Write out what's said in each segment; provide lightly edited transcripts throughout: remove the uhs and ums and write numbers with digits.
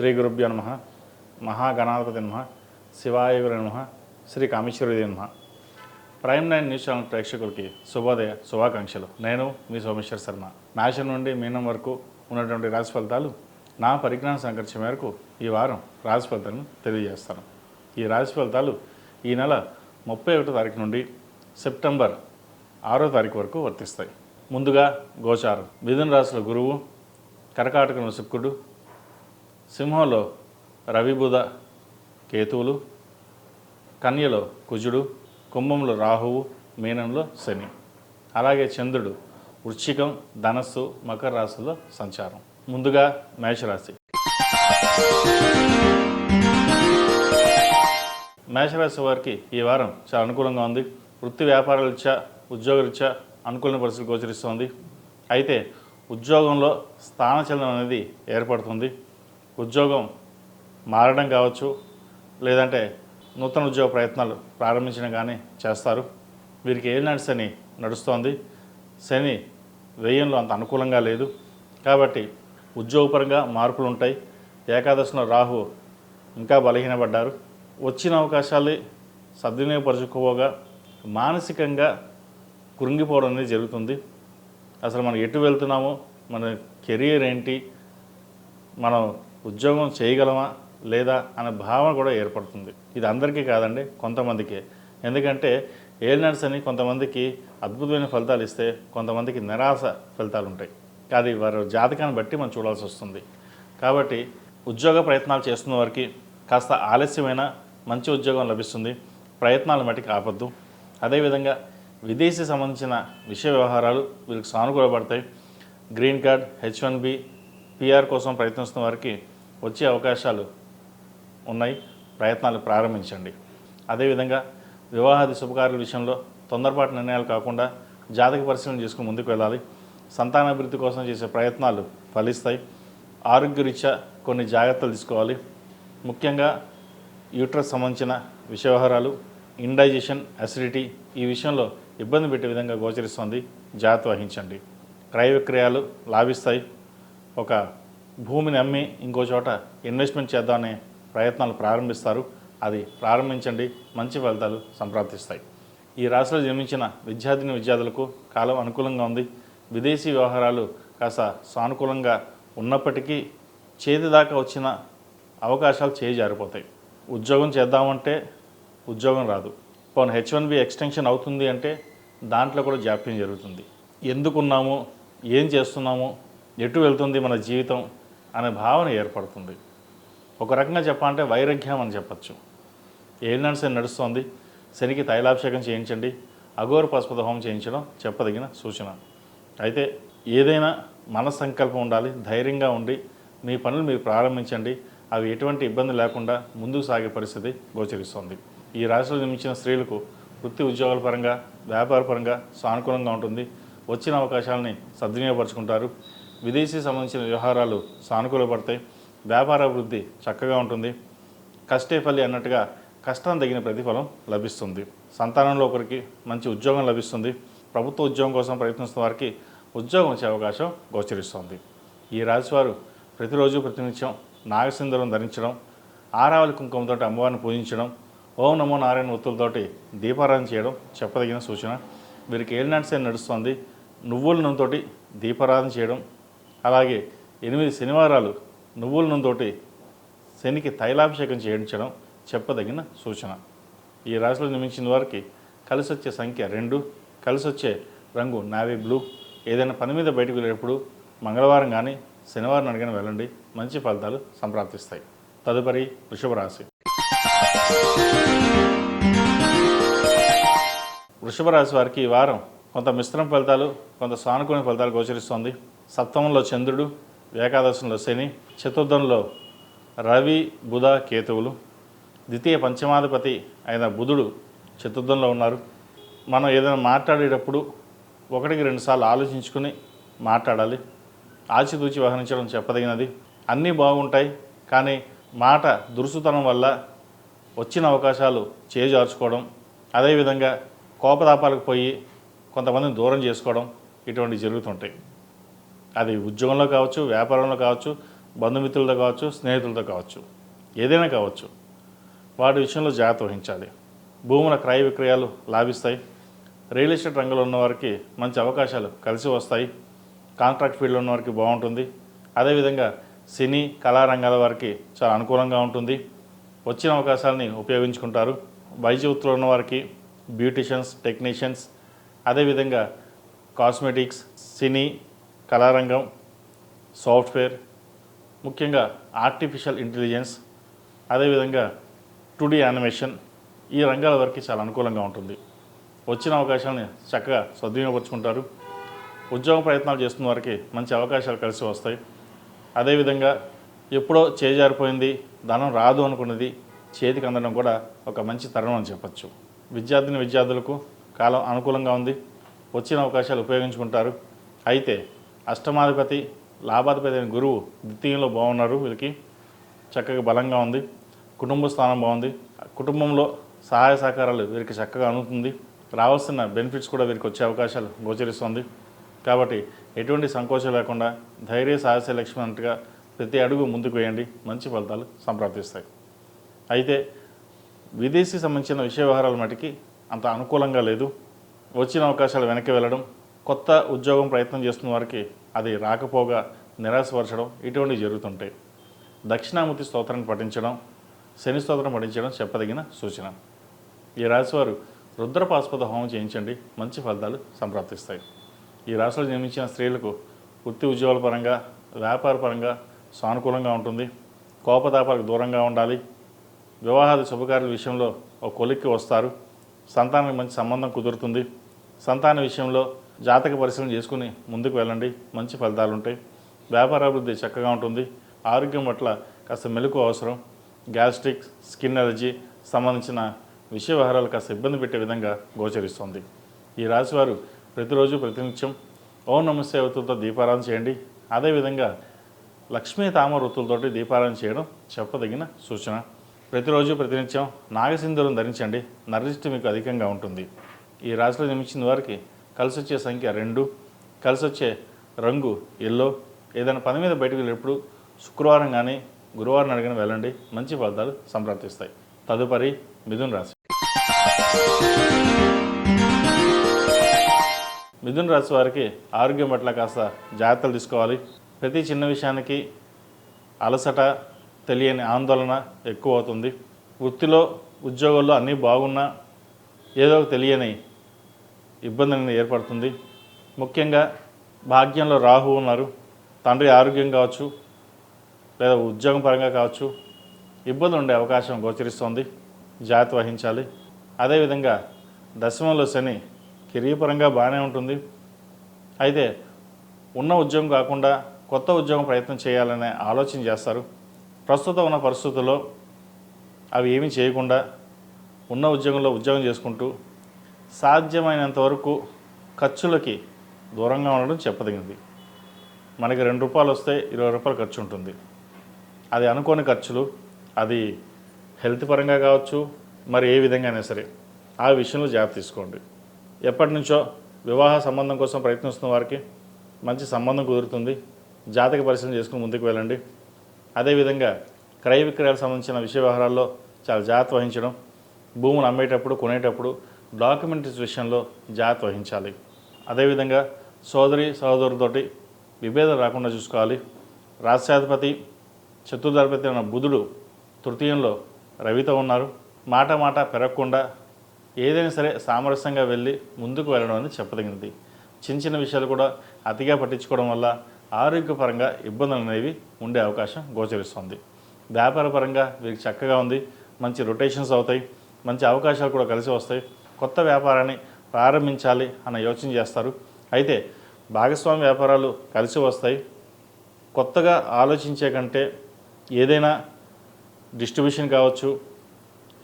శ్రీ గురుభ్యో నమః. మహాగణాధిపతి నమః. శివాయ గురు నమః. శ్రీ కామేశ్వరదేవి నమః. ప్రైమ్ 9 న్యూస్ ఛానల్ ప్రేక్షకులకి శుభోదయ శుభాకాంక్షలు. నేను మీ సోమేశ్వర శర్మ. మేషం నుండి మీనం వరకు ఉన్నటువంటి రాశి ఫలితాలు నా పరిజ్ఞాన సంకర్షణ మేరకు ఈ వారం రాశి ఫలితాలను తెలియజేస్తాను. ఈ రాశి ఫలితాలు ఈ నెల 31వ తారీఖు నుండి సెప్టెంబర్ 6వ తారీఖు వరకు వర్తిస్తాయి. ముందుగా గోచారం. మిథున రాశిలో గురువు, కర్కాటకంలో శుక్రుడు, సింహంలో రవి బుధ కేతువులు, కన్యలో కుజుడు, కుంభంలో రాహువు, మీనంలో శని. అలాగే చంద్రుడు వృశ్చికం, ధనస్సు, మకర రాశుల్లో సంచారం. ముందుగా మేషరాశి. మేషరాశి వారికి ఈ వారం చాలా అనుకూలంగా ఉంది. వృత్తి వ్యాపారాల రీత్యా, ఉద్యోగరీత్యా అనుకూలమైన పరిస్థితులు గోచరిస్తుంది. అయితే ఉద్యోగంలో స్థానచలనం అనేది ఏర్పడుతుంది. ఉద్యోగం మారడం కావచ్చు, లేదంటే నూతన ఉద్యోగ ప్రయత్నాలు ప్రారంభించడం కానీ చేస్తారు. వీరికి ఏలినాటి శని నడుస్తోంది. శని వ్యయంలో అంత అనుకూలంగా లేదు కాబట్టి ఉద్యోగపరంగా మార్పులు ఉంటాయి. ఏకాదశిలో రాహు ఇంకా బలహీనపడ్డారు. వచ్చిన అవకాశాలు సద్వినియోగపరచుకోగా మానసికంగా కృంగిపోవడం అనేది జరుగుతుంది. అసలు మనం ఎటు వెళ్తున్నామో, మన కెరీర్ ఏంటి, మనం ఉద్యోగం చేయగలమా లేదా అనే భావన కూడా ఏర్పడుతుంది. ఇది అందరికీ కాదండి, కొంతమందికే. ఎందుకంటే ఏలినాటి శని కొంతమందికి అద్భుతమైన ఫలితాలు ఇస్తే కొంతమందికి నిరాశ ఫలితాలు ఉంటాయి. అది వారి జాతకాన్ని బట్టి మనం చూడాల్సి వస్తుంది. కాబట్టి ఉద్యోగ ప్రయత్నాలు చేస్తున్న వారికి కాస్త ఆలస్యమైన మంచి ఉద్యోగం లభిస్తుంది. ప్రయత్నాలు మట్టికి ఆపద్దు. అదేవిధంగా విదేశీ సంబంధించిన విషయ వ్యవహారాలు వీరికి సానుకూలపడతాయి. గ్రీన్ కార్డ్, H1B, PR కోసం ప్రయత్నిస్తున్న వారికి వచ్చే అవకాశాలు ఉన్నాయి. ప్రయత్నాలు ప్రారంభించండి. అదేవిధంగా వివాహాది శుభకార్యాల విషయంలో తొందరపాటు నిర్ణయాలు కాకుండా జాతక పరిశీలన చేసుకుని ముందుకు వెళ్ళాలి. సంతానాభివృద్ధి కోసం చేసే ప్రయత్నాలు ఫలిస్తాయి. ఆరోగ్యరీత్యా కొన్ని జాగ్రత్తలు తీసుకోవాలి. ముఖ్యంగా యూట్రస్ సంబంధించిన విషయ వ్యవహారాలు, ఇండైజెషన్, అసిడిటీ ఈ విషయంలో ఇబ్బంది పెట్టే విధంగా గోచరిస్తుంది. జాగ్రత్త వహించండి. క్రయ విక్రయాలు లాభిస్తాయి. ఒక భూమిని అమ్మి ఇంకో చోట ఇన్వెస్ట్మెంట్ చేద్దామనే ప్రయత్నాలు ప్రారంభిస్తారు. అది ప్రారంభించండి, మంచి ఫలితాలు సంప్రాప్తిస్తాయి. ఈ రాశిలో జన్మించిన విద్యార్థులకు కాలం అనుకూలంగా ఉంది. విదేశీ వ్యవహారాలు కాస్త సానుకూలంగా ఉన్నప్పటికీ చేతి దాకా వచ్చిన అవకాశాలు జారిపోతాయి. ఉద్యోగం చేద్దామంటే ఉద్యోగం రాదు. పోనీ H1B ఎక్స్టెన్షన్ అవుతుంది అంటే దాంట్లో కూడా జాప్యం జరుగుతుంది. ఎందుకున్నాము, ఏం చేస్తున్నాము, ఎటు వెళ్తుంది మన జీవితం అనే భావన ఏర్పడుతుంది. ఒక రకంగా చెప్పాలంటే వైరాగ్యం అని చెప్పచ్చు. ఏలినాటి శని నడుస్తోంది. శనికి తైలాభిషేకం చేయించండి. అఘోర పశుపత హోమం చేయించడం చెప్పదగిన సూచన. అయితే ఏదైనా మనస్సంకల్పం ఉండాలి. ధైర్యంగా ఉండి మీ పనులు మీరు ప్రారంభించండి. అవి ఎటువంటి ఇబ్బంది లేకుండా ముందుకు సాగే పరిస్థితి గోచరిస్తోంది. ఈ రాశిలో జన్మించిన స్త్రీలకు వృత్తి ఉద్యోగాల పరంగా, వ్యాపార పరంగా సానుకూలంగా ఉంటుంది. వచ్చిన అవకాశాలని సద్వినియోగపరుచుకుంటారు. విదేశీ సంబంధించిన వ్యవహారాలు సానుకూలపడతాయి. వ్యాపార అభివృద్ధి చక్కగా ఉంటుంది. కష్టే ఫలి అన్నట్టుగా కష్టం తగిన ప్రతిఫలం లభిస్తుంది. సంతానంలో ఒకరికి మంచి ఉద్యోగం లభిస్తుంది. ప్రభుత్వ ఉద్యోగం కోసం ప్రయత్నిస్తున్న వారికి ఉద్యోగం వచ్చే అవకాశం గోచరిస్తుంది. ఈ రాశివారు ప్రతిరోజు ప్రతినిత్యం నాగసింధూరం ధరించడం, ఆరావళి కుంకుమతో అమ్మవారిని పూజించడం, ఓం నమో నారాయణ ఒత్తులతోటి దీపారాధన చేయడం చెప్పదగిన సూచన. వీరికి ఏలినాటి శని నడుస్తుంది. నువ్వుల నూనెతోటి దీపారాధన చేయడం, అలాగే 8 శనివారాలు నువ్వుల నూనెతోటి శనికి తైలాభిషేకం చేయించడం చెప్పదగిన సూచన. ఈ రాశిలో జన్మించిన వారికి కలిసి వచ్చే సంఖ్య 2, కలిసి వచ్చే రంగు నావీ బ్లూ. ఏదైనా పని మీద బయటకు వెళ్ళేటప్పుడు మంగళవారం కానీ శనివారం అడిగిన వెళ్ళండి. మంచి ఫలితాలు సంప్రాప్తిస్తాయి. తదుపరి వృషభ రాశి. వృషభ రాశి వారికి ఈ వారం కొంత మిశ్రమ ఫలితాలు, కొంత సానుకూల ఫలితాలు గోచరిస్తోంది. సప్తమంలో చంద్రుడు, ఏకాదశంలో శని, చతుర్థంలో రవి బుధ కేతువులు, ద్వితీయ పంచమాధిపతి అయిన బుధుడు చతుర్థంలో ఉన్నారు. మనం ఏదైనా మాట్లాడేటప్పుడు 1-2 సార్లు ఆలోచించుకుని మాట్లాడాలి. ఆచితూచి వ్యవహరించడం చెప్పదగినది. అన్నీ బాగుంటాయి, కానీ మాట దురుసుతనం వల్ల వచ్చిన అవకాశాలు చేజార్చుకోవడం, అదేవిధంగా కోపతాపాలకు పోయి కొంతమందిని దూరం చేసుకోవడం ఇటువంటివి జరుగుతుంటాయి. అది ఉద్యోగంలో కావచ్చు, వ్యాపారంలో కావచ్చు, బంధుమిత్రులతో కావచ్చు, స్నేహితులతో కావచ్చు, ఏదైనా కావచ్చు, వాటి విషయంలో జాగ్రత్త వహించాలి. భూముల క్రయ విక్రయాలు లాభిస్తాయి. రియల్ ఎస్టేట్ రంగంలో ఉన్నవారికి మంచి అవకాశాలు కలిసి వస్తాయి. కాంట్రాక్ట్ ఫీల్డ్లో ఉన్నవారికి బాగుంటుంది. అదేవిధంగా సినీ కళారంగాల వారికి చాలా అనుకూలంగా ఉంటుంది. వచ్చిన అవకాశాలని ఉపయోగించుకుంటారు. వైద్య వృత్తిలో ఉన్నవారికి బ్యూటిషియన్స్, టెక్నీషియన్స్, అదేవిధంగా కాస్మెటిక్స్, సినీ కళారంగం, సాఫ్ట్వేర్, ముఖ్యంగా ఆర్టిఫిషియల్ ఇంటెలిజెన్స్, అదేవిధంగా 2D యానిమేషన్, ఈ రంగాల వరకు చాలా అనుకూలంగా ఉంటుంది. వచ్చిన అవకాశాలని చక్కగా సద్వినియోగపరుచుకుంటారు. ఉద్యోగ ప్రయత్నాలు చేస్తున్న వారికి మంచి అవకాశాలు కలిసి వస్తాయి. అదేవిధంగా ఎప్పుడో చేజారిపోయింది, ధనం రాదు అనుకున్నది చేతికి అందడం కూడా ఒక మంచి తరుణం అని చెప్పచ్చు. విద్యార్థులకు కాలం అనుకూలంగా ఉంది. వచ్చిన అవకాశాలు ఉపయోగించుకుంటారు. అయితే అష్టమాధిపతి, లాభాధిపతి అయిన గురువు ద్వితీయంలో బాగున్నారు. వీళ్ళకి చక్కగా బలంగా ఉంది. కుటుంబ స్థానం బాగుంది. కుటుంబంలో సహాయ సహకారాలు వీరికి చక్కగా అందుతుంది. రావాల్సిన బెనిఫిట్స్ కూడా వీరికి వచ్చే అవకాశాలు గోచరిస్తుంది. కాబట్టి ఎటువంటి సంకోచం లేకుండా ధైర్య సాహస లక్ష్మి అన్నట్టుగా ప్రతి అడుగు ముందుకు వేయండి. మంచి ఫలితాలు సంప్రాప్తిస్తాయి. అయితే విదేశీ సంబంధించిన విషయ వ్యవహారాల మటుకి అంత అనుకూలంగా లేదు. వచ్చిన అవకాశాలు వెనక్కి వెళ్ళడం, కొత్త ఉద్యోగం ప్రయత్నం చేస్తున్న వారికి అది రాకపోగా నిరాశపరచడం, ఇటువంటివి జరుగుతుంటాయి. దక్షిణామూర్తి స్తోత్రాన్ని పఠించడం, శని స్తోత్రం పఠించడం చెప్పదగిన సూచన. ఈ రాశివారు రుద్రపాశుపత హోమం చేయించండి. మంచి ఫలితాలు సంప్రాప్తిస్తాయి. ఈ రాశిలో జన్మించిన స్త్రీలకు వృత్తి ఉద్యోగాల పరంగా, వ్యాపార పరంగా సానుకూలంగా ఉంటుంది. కోపతాపాలకు దూరంగా ఉండాలి. వివాహాది శుభకార్యాల విషయంలో ఒక కొలిక్కి వస్తారు. సంతానానికి మంచి సంబంధం కుదురుతుంది. సంతాన విషయంలో జాతక పరిశీలన చేసుకుని ముందుకు వెళ్ళండి. మంచి ఫలితాలు ఉంటాయి. వ్యాపార అభివృద్ధి చక్కగా ఉంటుంది. ఆరోగ్యం పట్ల కాస్త మెలకు అవసరం. గ్యాస్ట్రిక్, స్కిన్ ఎలర్జీ సంబంధించిన విషయ వ్యవహారాలు కాస్త ఇబ్బంది పెట్టే విధంగా గోచరిస్తుంది. ఈ రాశివారు ప్రతిరోజు ప్రతినిత్యం ఓం నమస్తే వృత్తులతో దీపారాధన చేయండి. అదేవిధంగా లక్ష్మీ తామర వృత్తులతోటి దీపారాధన చేయడం చెప్పదగిన సూచన. ప్రతిరోజు ప్రతినిత్యం నాగసింధూరం ధరించండి. నరదిష్టి మీకు అధికంగా ఉంటుంది. ఈ రాశిలో జన్మించిన వారికి కలిసి వచ్చే సంఖ్య 2, కలిసి వచ్చే రంగు ఎల్లో. ఏదైనా పని మీద బయటకు వెళ్ళేటప్పుడు శుక్రవారం కానీ గురువారం అడిగిన వెళ్ళండి. మంచి ఫలితాలు సంప్రాప్తిస్తాయి. తదుపరి మిథున రాశి. మిథున రాశి వారికి ఆరోగ్యం పట్ల కాస్త జాగ్రత్తలు తీసుకోవాలి. ప్రతి చిన్న విషయానికి అలసట, తెలియని ఆందోళన ఎక్కువ అవుతుంది. వృత్తిలో ఉద్యోగాల్లో అన్నీ బాగున్నా ఏదో తెలియని ఇబ్బంది అనేది ఏర్పడుతుంది. ముఖ్యంగా భాగ్యంలో రాహు ఉన్నారు. తండ్రి ఆరోగ్యం కావచ్చు, లేదా ఉద్యోగం పరంగా కావచ్చు, ఇబ్బంది ఉండే అవకాశం గోచరిస్తోంది. జాగ్రత్త వహించాలి. అదేవిధంగా దశమంలో శని కెరీర్ బాగానే ఉంటుంది. అయితే ఉన్న ఉద్యోగం కాకుండా కొత్త ఉద్యోగం ప్రయత్నం చేయాలనే ఆలోచన చేస్తారు. ప్రస్తుతం ఉన్న పరిస్థితుల్లో అవి ఏమీ చేయకుండా ఉన్న ఉద్యోగంలో ఉద్యోగం చేసుకుంటూ సాధ్యమైనంత వరకు ఖర్చులకి దూరంగా ఉండడం చెప్పదగింది. మనకి 2 రూపాయలు వస్తే 20 రూపాయలు ఖర్చు ఉంటుంది. అది అనుకోని ఖర్చులు, అది హెల్త్ పరంగా కావచ్చు, మరి ఏ విధంగానే సరే ఆ విషయంలో జాగ్రత్త తీసుకోండి. ఎప్పటి నుంచో వివాహ సంబంధం కోసం ప్రయత్నిస్తున్న వారికి మంచి సంబంధం కుదురుతుంది. జాతక పరిశీలన చేసుకుని ముందుకు వెళ్ళండి. అదేవిధంగా క్రయ విక్రయాలకు సంబంధించిన విషయ వ్యవహారాల్లో చాలా జాగ్రత్త వహించడం, భూములు అమ్మేటప్పుడు కొనేటప్పుడు డాక్యుమెంటరీస్ విషయంలో జాగ్రత్త వహించాలి. అదేవిధంగా సహోదరులతోటి విభేదం రాకుండా చూసుకోవాలి. రాష్ట్రాధిపతి చతుర్థాధిపతి అయిన బుధుడు తృతీయంలో రవితో ఉన్నారు. మాట పెరగకుండా ఏదైనా సరే సామరస్యంగా వెళ్ళి ముందుకు వెళ్ళడం అనేది చెప్పదగినది. చిన్న విషయాలు కూడా అతిగా పట్టించుకోవడం వల్ల ఆరోగ్యపరంగా ఇబ్బందులు అనేవి ఉండే అవకాశం గోచరిస్తుంది. వ్యాపార పరంగా వీరికి చక్కగా ఉంది. మంచి రొటేషన్స్ అవుతాయి. మంచి అవకాశాలు కూడా కలిసి వస్తాయి. కొత్త వ్యాపారాన్ని ప్రారంభించాలి అన్న యోచన చేస్తారు. అయితే భాగస్వామి వ్యాపారాలు కలిసి వస్తాయి. కొత్తగా ఆలోచించే కంటే ఏదైనా డిస్ట్రిబ్యూషన్ కావచ్చు,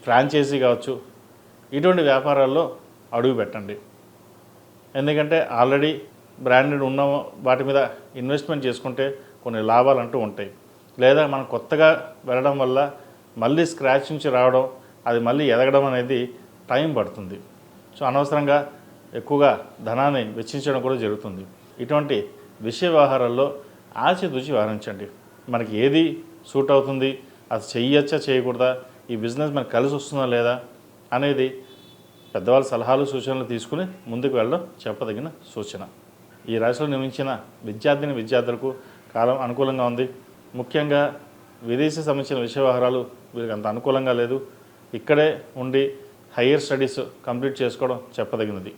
ఫ్రాంచైజీ కావచ్చు, ఇటువంటి వ్యాపారాల్లో అడుగు పెట్టండి. ఎందుకంటే ఆల్రెడీ బ్రాండెడ్ ఉన్న వాటి మీద ఇన్వెస్ట్మెంట్ చేసుకుంటే కొన్ని లాభాలు అంటూ ఉంటాయి. లేదా మనం కొత్తగా వెళ్ళడం వల్ల మళ్ళీ స్క్రాచ్ నుంచి రావడం, అది మళ్ళీ ఎదగడం అనేది టైం పడుతుంది. సో అనవసరంగా ఎక్కువగా ధనాన్ని వెచ్చించడం కూడా జరుగుతుంది. ఇటువంటి విషయ వ్యవహారాల్లో ఆచితూచి వ్యవహరించండి. మనకి ఏది సూట్ అవుతుంది, అది చెయ్యొచ్చా చేయకూడదా, ఈ బిజినెస్ మనకు కలిసి వస్తుందా లేదా అనేది పెద్దవాళ్ళ సలహాలు సూచనలు తీసుకుని ముందుకు వెళ్ళడం చెప్పదగిన సూచన. ఈ రాశిలో నిర్మించిన విద్యార్థులకు కాలం అనుకూలంగా ఉంది. ముఖ్యంగా విదేశీ సంబంధించిన విషయ వ్యవహారాలు వీరికి అంత అనుకూలంగా లేదు. ఇక్కడే ఉండి హయ్యర్ స్టడీస్ కంప్లీట్ చేసుకోవడం చెప్పదగినది.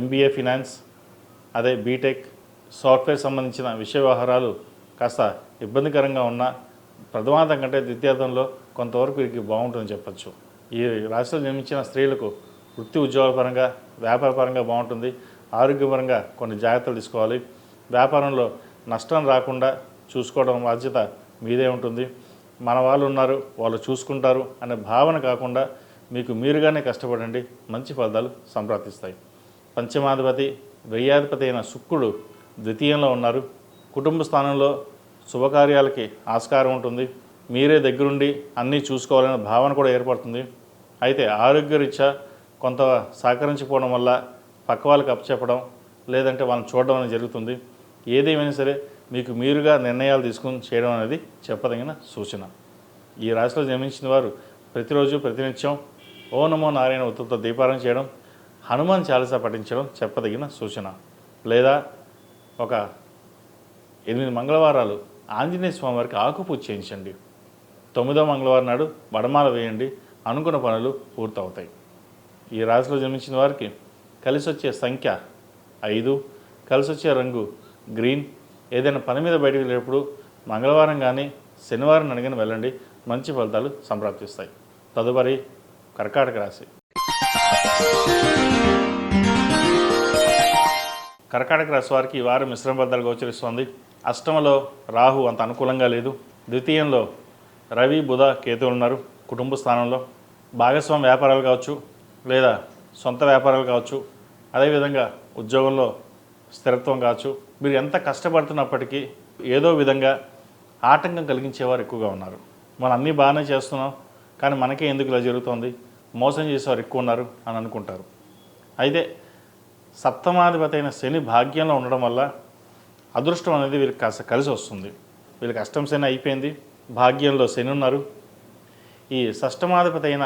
MBA ఫినాన్స్, అదే బీటెక్, సాఫ్ట్వేర్ సంబంధించిన విషయ వ్యవహారాలు కాస్త ఇబ్బందికరంగా ఉన్న ప్రథమార్థం కంటే ద్వితీయార్థంలో కొంతవరకు వీరికి బాగుంటుందని చెప్పచ్చు. ఈ రాశిలో జన్మించిన స్త్రీలకు వృత్తి ఉద్యోగపరంగా వ్యాపారపరంగా బాగుంటుంది. ఆరోగ్యపరంగా కొన్ని జాగ్రత్తలు తీసుకోవాలి. వ్యాపారంలో నష్టం రాకుండా చూసుకోవడం బాధ్యత మీదే ఉంటుంది. మన వాళ్ళు ఉన్నారు, వాళ్ళు చూసుకుంటారు అనే భావన కాకుండా మీకు మీరుగానే కష్టపడండి, మంచి ఫలితాలు సంప్రాప్తిస్తాయి. పంచమాధిపతి వ్యయాధిపతి అయిన శుక్రుడు ద్వితీయంలో ఉన్నారు. కుటుంబ స్థానంలో శుభకార్యాలకి ఆస్కారం ఉంటుంది. మీరే దగ్గరుండి అన్నీ చూసుకోవాలనే భావన కూడా ఏర్పడుతుంది. అయితే ఆరోగ్యరీత్యా కొంత సహకరించిపోవడం వల్ల పక్క వాళ్ళకి అప్పచెప్పడం లేదంటే వాళ్ళని చూడడం అనేది జరుగుతుంది. ఏదేమైనా సరే మీకు మీరుగా నిర్ణయాలు తీసుకుని చేయడం అనేది చెప్పదగిన సూచన. ఈ రాశిలో జన్మించిన వారు ప్రతిరోజు ప్రతినిత్యం ఓ నమో నారాయణ ఒత్తులతో దీపారాధన చేయడం, హనుమాన్ చాలీసా పఠించడం చెప్పదగిన సూచన. లేదా ఒక 8 మంగళవారాలు ఆంజనేయ స్వామి వారికి ఆకుపూజ చేయించండి. 9వ మంగళవారం నాడు వడమాల వేయండి, అనుకున్న పనులు పూర్తవుతాయి. ఈ రాశిలో జన్మించిన వారికి కలిసి వచ్చే సంఖ్య 5, కలిసి వచ్చే రంగు గ్రీన్. ఏదైనా పని మీద బయటకు వెళ్ళేటప్పుడు మంగళవారం కానీ శనివారం అడిగిన వెళ్ళండి, మంచి ఫలితాలు సంప్రాప్తిస్తాయి. తదుపరి కర్కాటక రాశి. కర్కాటక రాశి వారికి ఈ వారం మిశ్రమ ఫలితాలు గోచరిస్తోంది. అష్టమలో రాహు అంత అనుకూలంగా లేదు. ద్వితీయంలో రవి, బుధ, కేతువులు ఉన్నారు. కుటుంబ స్థానంలో భాగస్వామి వ్యాపారాలు కావచ్చు, లేదా సొంత వ్యాపారాలు కావచ్చు, అదేవిధంగా ఉద్యోగంలో స్థిరత్వం కావచ్చు. మీరు ఎంత కష్టపడుతున్నప్పటికీ ఏదో విధంగా ఆటంకం కలిగించేవారు ఎక్కువగా ఉన్నారు. మనం అన్నీ బాగానే చేస్తున్నాం, కానీ మనకే ఎందుకు ఇలా జరుగుతుంది, మోసం చేసేవారు ఎక్కువ ఉన్నారు అని అనుకుంటారు. అయితే సప్తమాధిపతి అయిన శని భాగ్యంలో ఉండడం వల్ల అదృష్టం అనేది వీరికి కాస్త కలిసి వస్తుంది. వీళ్ళకి అష్టం శని అయిపోయింది, భాగ్యంలో శని ఉన్నారు. ఈ షష్టమాధిపతి అయిన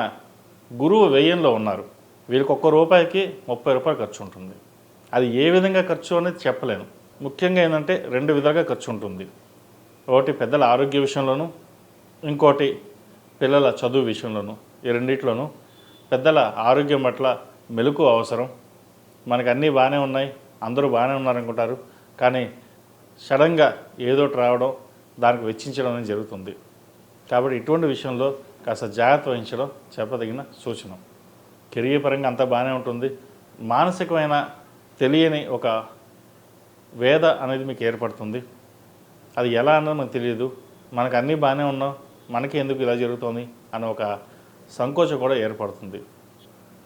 గురువు వ్యయంలో ఉన్నారు. వీరికి ₹1 ₹30 ఖర్చు ఉంటుంది. అది ఏ విధంగా ఖర్చు అనేది చెప్పలేను. ముఖ్యంగా ఏంటంటే 2 విధాలుగా ఖర్చు ఉంటుంది. ఒకటి పెద్దల ఆరోగ్య విషయంలోనూ, ఇంకోటి పిల్లల చదువు విషయంలోనూ. ఈ రెండిట్లోనూ పెద్దల ఆరోగ్యం పట్ల మెలకు అవసరం. మనకు అన్నీ బాగానే ఉన్నాయి, అందరూ బాగానే ఉన్నారనుకుంటారు, కానీ సడన్గా ఏదోటి రావడం, దానికి వెచ్చించడం అనేది జరుగుతుంది. కాబట్టి ఇటువంటి విషయంలో కాస్త జాగ్రత్త వహించడం చెప్పదగిన సూచన. కెరీర్ పరంగా అంతా బాగానే ఉంటుంది. మానసికమైన తెలియని ఒక వేద అనేది మీకు ఏర్పడుతుంది. అది ఎలా అన్నది మనకు తెలియదు. మనకు అన్నీ బాగానే ఉన్నాం, మనకి ఎందుకు ఇలా జరుగుతుంది అన్న ఒక సంకోచం కూడా ఏర్పడుతుంది.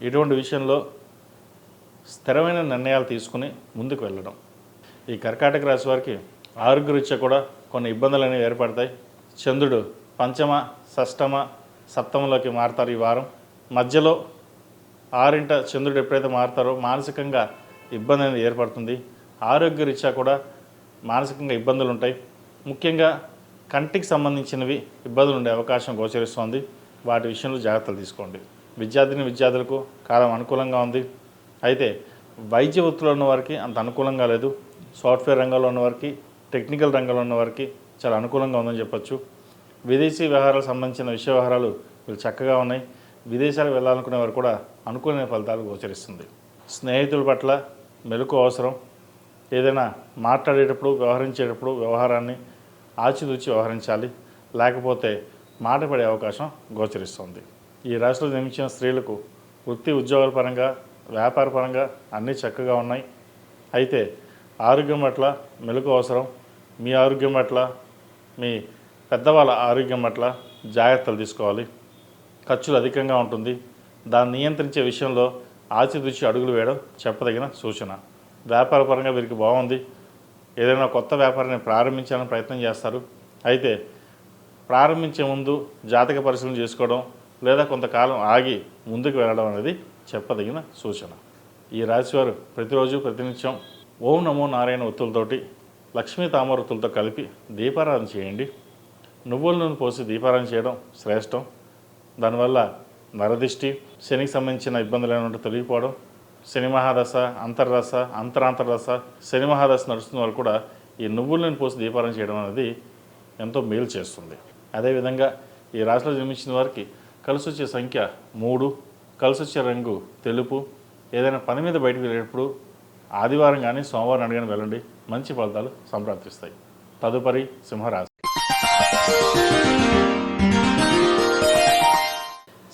ఇటువంటి విషయంలో స్థిరమైన నిర్ణయాలు తీసుకుని ముందుకు వెళ్ళడం. ఈ కర్కాటక రాశి వారికి ఆరోగ్యరీత్యా కూడా కొన్ని ఇబ్బందులు అనేవి ఏర్పడతాయి. చంద్రుడు పంచమ, షష్టమ, సప్తమలోకి మారుతారు ఈ వారం. మధ్యలో 6ంట చంద్రుడు ఎప్పుడైతే మారుతారో మానసికంగా ఇబ్బంది అనేది ఏర్పడుతుంది. ఆరోగ్యరీత్యా కూడా మానసికంగా ఇబ్బందులు ఉంటాయి. ముఖ్యంగా కంటికి సంబంధించినవి ఇబ్బందులు ఉండే అవకాశం గోచరిస్తోంది. వాటి విషయంలో జాగ్రత్తలు తీసుకోండి. విద్యార్థులకు కాలం అనుకూలంగా ఉంది. అయితే వైద్య వృత్తిలో ఉన్న వారికి అంత అనుకూలంగా లేదు. సాఫ్ట్వేర్ రంగంలో ఉన్నవారికి, టెక్నికల్ రంగంలో ఉన్నవారికి చాలా అనుకూలంగా ఉందని చెప్పచ్చు. విదేశీ వ్యవహారాలకు సంబంధించిన విషయ వ్యవహారాలు వీళ్ళు చక్కగా ఉన్నాయి. విదేశాలకు వెళ్ళాలనుకునే వారు కూడా అనుకూలమైన ఫలితాలు గోచరిస్తుంది. స్నేహితుల పట్ల మెలకు అవసరం. ఏదైనా మాట్లాడేటప్పుడు, వ్యవహరించేటప్పుడు వ్యవహారాన్ని ఆచితూచి వ్యవహరించాలి, లేకపోతే మాట పడే అవకాశం గోచరిస్తుంది. ఈ రాశిలో జన్మించిన స్త్రీలకు వృత్తి ఉద్యోగాల పరంగా, వ్యాపార పరంగా అన్నీ చక్కగా ఉన్నాయి. అయితే ఆరోగ్యం పట్ల మెలకు అవసరం. మీ ఆరోగ్యం పట్ల, మీ పెద్దవాళ్ళ ఆరోగ్యం పట్ల జాగ్రత్తలు తీసుకోవాలి. ఖర్చులు అధికంగా ఉంటుంది. దాన్ని నియంత్రించే విషయంలో ఆచితూచి అడుగులు వేయడం చెప్పదగిన సూచన. వ్యాపార పరంగా వీరికి బాగుంది. ఏదైనా కొత్త వ్యాపారాన్ని ప్రారంభించాలని ప్రయత్నం చేస్తారు. అయితే ప్రారంభించే ముందు జాతక పరిశీలన చేసుకోవడం, లేదా కొంతకాలం ఆగి ముందుకు వెళ్ళడం అనేది చెప్పదగిన సూచన. ఈ రాశివారు ప్రతిరోజు ప్రతినిత్యం ఓం నమో నారాయణ ఒత్తులతోటి, లక్ష్మీ తామర ఒత్తులతో కలిపి దీపారాధన చేయండి. నువ్వుల నూనె పోసి దీపారాధన చేయడం శ్రేష్టం. దానివల్ల నరదిష్టి, శనికి సంబంధించిన ఇబ్బందులు ఏమైనా తొలగిపోవడం, శని మహాదశ, అంతర్దశ, అంతరాంతర్దశ, శని మహాదశ నడుస్తున్న వాళ్ళు కూడా ఈ నువ్వుల నూనె పోసి దీపారాధన చేయడం అనేది ఎంతో మేలు చేస్తుంది. అదేవిధంగా ఈ రాశిలో జన్మించిన వారికి కలిసి వచ్చే సంఖ్య 3, కలిసి వచ్చే రంగు తెలుపు. ఏదైనా పని మీద బయటకు వెళ్ళేటప్పుడు ఆదివారం కానీ సోమవారం కానీ వెళ్ళండి, మంచి ఫలితాలు సంప్రాప్తిస్తాయి. తదుపరి సింహరాశి.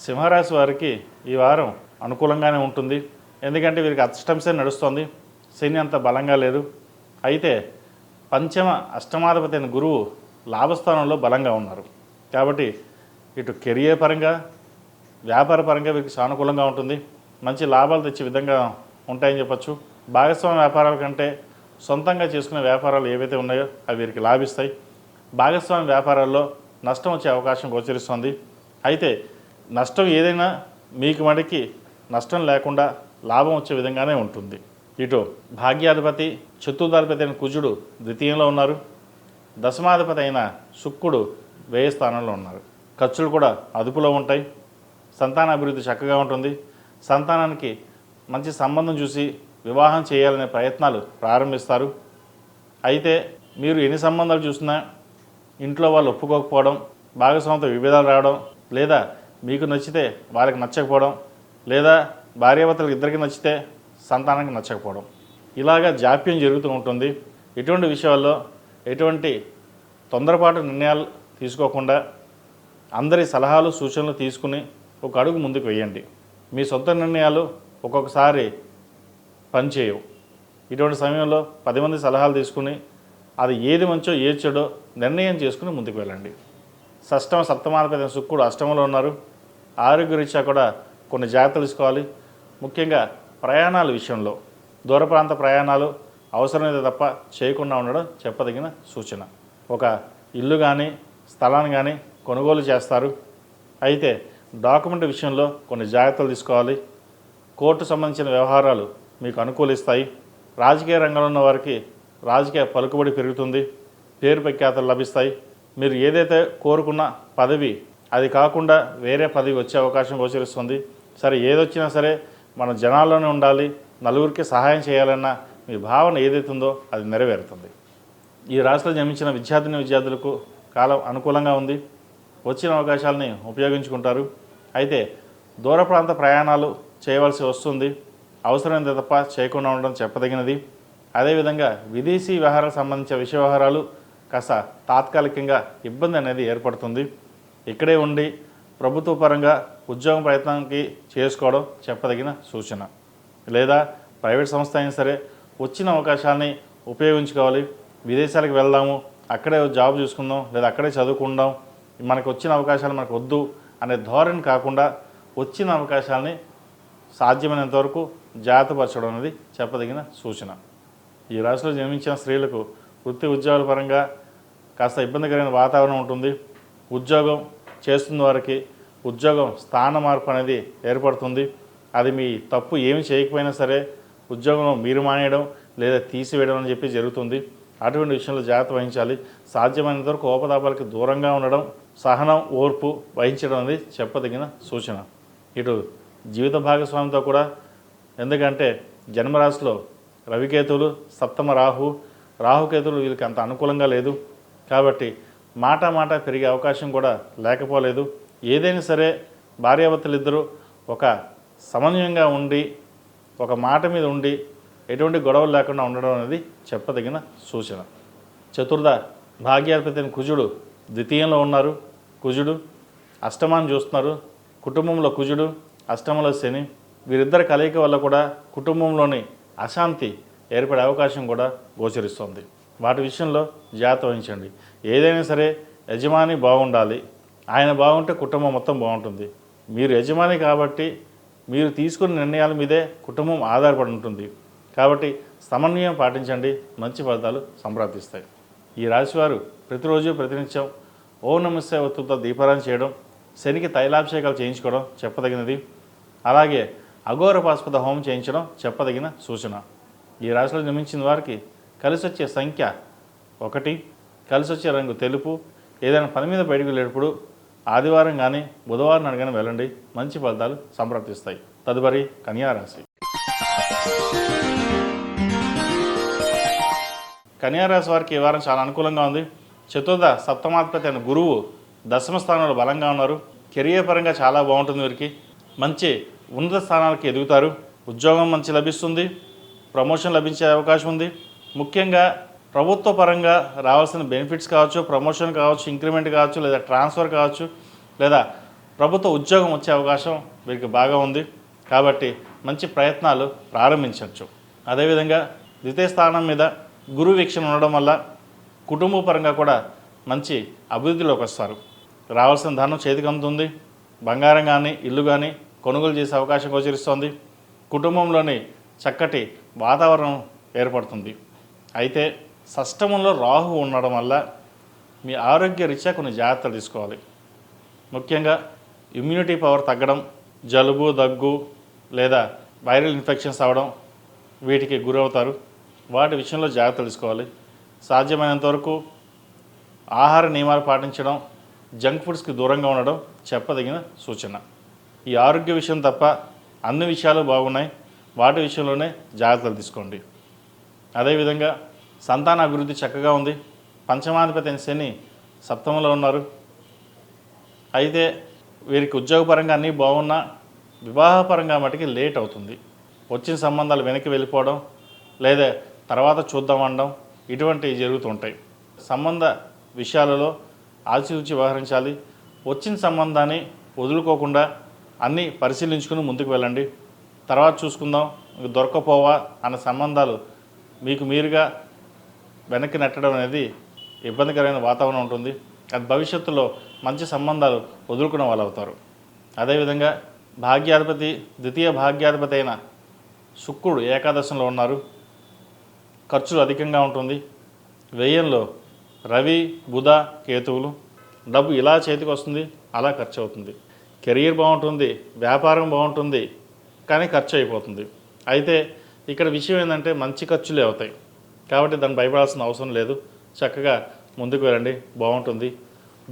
సింహరాశి వారికి ఈ వారం అనుకూలంగానే ఉంటుంది. ఎందుకంటే వీరికి అష్టంశని నడుస్తుంది, శని అంత బలంగా లేదు. అయితే పంచమ అష్టమాధిపతి అయిన గురువు లాభస్థానంలో బలంగా ఉన్నారు. కాబట్టి ఇటు కెరియర్ పరంగా, వ్యాపార పరంగా వీరికి సానుకూలంగా ఉంటుంది. మంచి లాభాలు తెచ్చే విధంగా ఉంటాయని చెప్పచ్చు. భాగస్వామ్య వ్యాపారాల కంటే సొంతంగా చేసుకునే వ్యాపారాలు ఏవైతే ఉన్నాయో అవి వీరికి లాభిస్తాయి. భాగస్వామ్య వ్యాపారాల్లో నష్టం వచ్చే అవకాశం గోచరిస్తుంది. అయితే నష్టం ఏదైనా మీకు మడికి నష్టం లేకుండా లాభం వచ్చే విధంగానే ఉంటుంది. ఇటు భాగ్యాధిపతి, చతుర్థాధిపతి అయిన కుజుడు ద్వితీయంలో ఉన్నారు. దశమాధిపతి అయిన శుక్రుడు వ్యయ స్థానంలో ఉన్నారు. ఖర్చులు కూడా అదుపులో ఉంటాయి. సంతాన అభివృద్ధి చక్కగా ఉంటుంది. సంతానానికి మంచి సంబంధం చూసి వివాహం చేయాలనే ప్రయత్నాలు ప్రారంభిస్తారు. అయితే మీరు ఎన్ని సంబంధాలు చూసినా ఇంట్లో వాళ్ళు ఒప్పుకోకపోవడం, భాగస్వామితో విభేదాలు రావడం, లేదా మీకు నచ్చితే వాళ్ళకి నచ్చకపోవడం, లేదా భార్యాభర్తలకు ఇద్దరికి నచ్చితే సంతానానికి నచ్చకపోవడం, ఇలాగా జాప్యం జరుగుతూ ఉంటుంది. ఇటువంటి విషయాల్లో ఎటువంటి తొందరపాటు నిర్ణయాలు తీసుకోకుండా అందరి సలహాలు సూచనలు తీసుకుని ఒక అడుగు ముందుకు వేయండి. మీ సొంత నిర్ణయాలు ఒక్కొక్కసారి పనిచేయవు. ఇటువంటి సమయంలో 10 మంది సలహాలు తీసుకుని అది ఏది మంచో ఏది చెడో నిర్ణయం చేసుకుని ముందుకు వెళ్ళండి. షష్టమ సప్తమాధిపతి శుక్రుడు అష్టమంలో ఉన్నారు. ఆరోగ్యరీత్యా కూడా కొన్ని జాగ్రత్తలు తీసుకోవాలి. ముఖ్యంగా ప్రయాణాల విషయంలో దూర ప్రాంత ప్రయాణాలు అవసరమైతే తప్ప చేయకుండా ఉండడం చెప్పదగిన సూచన. ఒక ఇల్లు కానీ స్థలాన్ని కానీ కొనుగోలు చేస్తారు. అయితే డాక్యుమెంట్ విషయంలో కొన్ని జాగ్రత్తలు తీసుకోవాలి. కోర్టు సంబంధించిన వ్యవహారాలు మీకు అనుకూలిస్తాయి. రాజకీయ రంగంలో ఉన్న వారికి రాజకీయ పలుకుబడి పెరుగుతుంది. పేరు ప్రఖ్యాతలు లభిస్తాయి. మీరు ఏదైతే కోరుకున్న పదవి అది కాకుండా వేరే పదవి వచ్చే అవకాశం గోచరిస్తుంది. సరే, ఏదొచ్చినా సరే మన జనాల్లోనే ఉండాలి, నలుగురికి సహాయం చేయాలన్న మీ భావన ఏదైతే ఉందో అది నెరవేరుతుంది. ఈ రాశిలో జన్మించిన విద్యార్థులకు కాలం అనుకూలంగా ఉంది. వచ్చిన అవకాశాలని ఉపయోగించుకుంటారు. అయితే దూర ప్రాంత ప్రయాణాలు చేయవలసి వస్తుంది. అవసరమైనంత తప్ప చేయకుండా ఉండడం చెప్పదగినది. అదేవిధంగా విదేశీ వ్యవహారాలకు సంబంధించిన విషయ వ్యవహారాలు కాస్త తాత్కాలికంగా ఇబ్బంది అనేది ఏర్పడుతుంది. ఇక్కడే ఉండి ప్రభుత్వ పరంగా ఉద్యోగం ప్రయత్నానికి చేసుకోవడం చెప్పదగిన సూచన. లేదా ప్రైవేట్ సంస్థ అయినా సరే వచ్చిన అవకాశాలని ఉపయోగించుకోవాలి. విదేశాలకు వెళ్దాము, అక్కడే జాబ్ చూసుకుందాం, లేదా అక్కడే చదువుకుందాం, మనకు వచ్చిన అవకాశాలు మనకు వద్దు అనే ధోరణి కాకుండా వచ్చిన అవకాశాలని సాధ్యమైనంత వరకు జాగ్రత్తపరచడం అనేది చెప్పదగిన సూచన. ఈ రాశిలో జన్మించిన స్త్రీలకు వృత్తి ఉద్యోగాల పరంగా కాస్త ఇబ్బందికరమైన వాతావరణం ఉంటుంది. ఉద్యోగం చేస్తున్న వారికి ఉద్యోగం స్థాన మార్పు అనేది ఏర్పడుతుంది. అది మీ తప్పు ఏమి చేయకపోయినా సరే ఉద్యోగంలో మీరు మానేయడం లేదా తీసివేయడం అని చెప్పి జరుగుతుంది. అటువంటి విషయంలో జాగ్రత్త వహించాలి. సాధ్యమైనంత వరకు కోపతాపాలకి దూరంగా ఉండడం, సహనం, ఓర్పు వహించడం అనేది చెప్పదగిన సూచన. ఇటు జీవిత భాగస్వామితో కూడా, ఎందుకంటే జన్మరాశిలో రవికేతువులు, సప్తమ రాహుకేతువులు వీళ్ళకి అంత అనుకూలంగా లేదు. కాబట్టి మాట పెరిగే అవకాశం కూడా లేకపోలేదు. ఏదైనా సరే భార్యాభర్తలు ఇద్దరు ఒక సమన్వయంగా ఉండి ఒక మాట మీద ఉండి ఎటువంటి గొడవలు లేకుండా ఉండడం అనేది చెప్పదగిన సూచన. చతుర్థ భాగ్యాధిపతి కుజుడు ద్వితీయంలో ఉన్నారు. కుజుడు అష్టమాన్ని చూస్తున్నారు. కుటుంబంలో కుజుడు, అష్టమంలో శని, వీరిద్దరి కలయిక వల్ల కూడా కుటుంబంలోని అశాంతి ఏర్పడే అవకాశం కూడా గోచరిస్తుంది. వాటి విషయంలో జాగ్రత్త వహించండి. ఏదైనా సరే యజమాని బాగుండాలి. ఆయన బాగుంటే కుటుంబం మొత్తం బాగుంటుంది. మీరు యజమాని కాబట్టి మీరు తీసుకున్న నిర్ణయాల మీదే కుటుంబం ఆధారపడి ఉంటుంది. కాబట్టి సమన్వయం పాటించండి, మంచి ఫలితాలు సంప్రాప్తిస్తాయి. ఈ రాశివారు ప్రతిరోజు ప్రతినిత్యం ఓం నమః శివాయ ఒత్తులతో దీపారాధన చేయడం, శనికి తైలాభిషేకాలు చేయించుకోవడం చెప్పదగినది. అలాగే అఘోర పాశుపత హోమం చేయించడం చెప్పదగిన సూచన. ఈ రాశిలో జన్మించిన వారికి కలిసి వచ్చే సంఖ్య 1, కలిసి వచ్చే రంగు తెలుపు, ఏదైనా పని మీద బయటకు వెళ్ళేటప్పుడు ఆదివారం కానీ బుధవారం నాడు కానీ వెళ్ళండి, మంచి ఫలితాలు సంప్రాప్తిస్తాయి. తదుపరి కన్యా రాశి. కన్యా రాశి వారికి ఈ వారం చాలా అనుకూలంగా ఉంది. చతుర్థ సప్తమాధిపతి అయిన గురువు దశమ స్థానంలో బలంగా ఉన్నారు. కెరియర్ పరంగా చాలా బాగుంటుంది. వీరికి మంచి ఉన్నత స్థానాలకు ఎదుగుతారు. ఉద్యోగం మంచి లభిస్తుంది. ప్రమోషన్ లభించే అవకాశం ఉంది. ముఖ్యంగా ప్రభుత్వ పరంగా రావాల్సిన బెనిఫిట్స్ కావచ్చు, ప్రమోషన్ కావచ్చు, ఇంక్రిమెంట్ కావచ్చు, లేదా ట్రాన్స్ఫర్ కావచ్చు, లేదా ప్రభుత్వ ఉద్యోగం వచ్చే అవకాశం వీరికి బాగా ఉంది. కాబట్టి మంచి ప్రయత్నాలు ప్రారంభించవచ్చు. అదేవిధంగా ద్వితీయ స్థానం మీద గురు వీక్షణ ఉండడం వల్ల కుటుంబ పరంగా కూడా మంచి అభివృద్ధిలోకి వస్తారు. రావాల్సిన ధనం చేతికి అందుతుంది. బంగారం కానీ ఇల్లు కానీ కొనుగోలు చేసే అవకాశం గోచరిస్తోంది. కుటుంబంలోని చక్కటి వాతావరణం ఏర్పడుతుంది. అయితే షష్టమంలో రాహు ఉండడం వల్ల మీ ఆరోగ్య రీత్యా కొన్ని జాగ్రత్తలు తీసుకోవాలి. ముఖ్యంగా ఇమ్యూనిటీ పవర్ తగ్గడం, జలుబు, దగ్గు లేదా వైరల్ ఇన్ఫెక్షన్స్ అవ్వడం వీటికి గురవుతారు. వాటి విషయంలో జాగ్రత్తలు తీసుకోవాలి. సాధ్యమైనంత వరకు ఆహార నియమాలు పాటించడం, జంక్ ఫుడ్స్కి దూరంగా ఉండడం చెప్పదగిన సూచన. ఈ ఆరోగ్య విషయం తప్ప అన్ని విషయాలు బాగున్నాయి. వాటి విషయంలోనే జాగ్రత్తలు తీసుకోండి. అదేవిధంగా సంతాన అభివృద్ధి చక్కగా ఉంది. పంచమాధిపతి అయిన శని సప్తమంలో ఉన్నారు. అయితే వీరికి ఉద్యోగపరంగా అన్నీ బాగున్నా వివాహపరంగా మటుకి లేట్ అవుతుంది. వచ్చిన సంబంధాలు వెనక్కి వెళ్ళిపోవడం లేదా తర్వాత చూద్దామనడం ఇటువంటివి జరుగుతుంటాయి. సంబంధ విషయాలలో ఆచితూచి వ్యవహరించాలి. వచ్చిన సంబంధాన్ని వదులుకోకుండా అన్నీ పరిశీలించుకుని ముందుకు వెళ్ళండి. తర్వాత చూసుకుందాం, దొరకపోవా అన్న సంబంధాలు మీకు మీరుగా వెనక్కి నెట్టడం అనేది ఇబ్బందికరమైన వాతావరణం ఉంటుంది. అది భవిష్యత్తులో మంచి సంబంధాలు వదులుకునే వాళ్ళు అవుతారు. అదేవిధంగా భాగ్యాధిపతి, ద్వితీయ భాగ్యాధిపతి అయిన శుక్రుడు ఏకాదశంలో ఉన్నారు. ఖర్చులు అధికంగా ఉంటుంది. వ్యయంలో రవి, బుధ, కేతువులు. డబ్బు ఇలా చేతికి వస్తుంది, అలా ఖర్చు అవుతుంది. కెరీర్ బాగుంటుంది, వ్యాపారం బాగుంటుంది, కానీ ఖర్చు అయిపోతుంది. అయితే ఇక్కడ విషయం ఏంటంటే మంచి ఖర్చులే అవుతాయి. కాబట్టి దాన్ని భయపడాల్సిన అవసరం లేదు. చక్కగా ముందుకు వెళ్ళండి, బాగుంటుంది.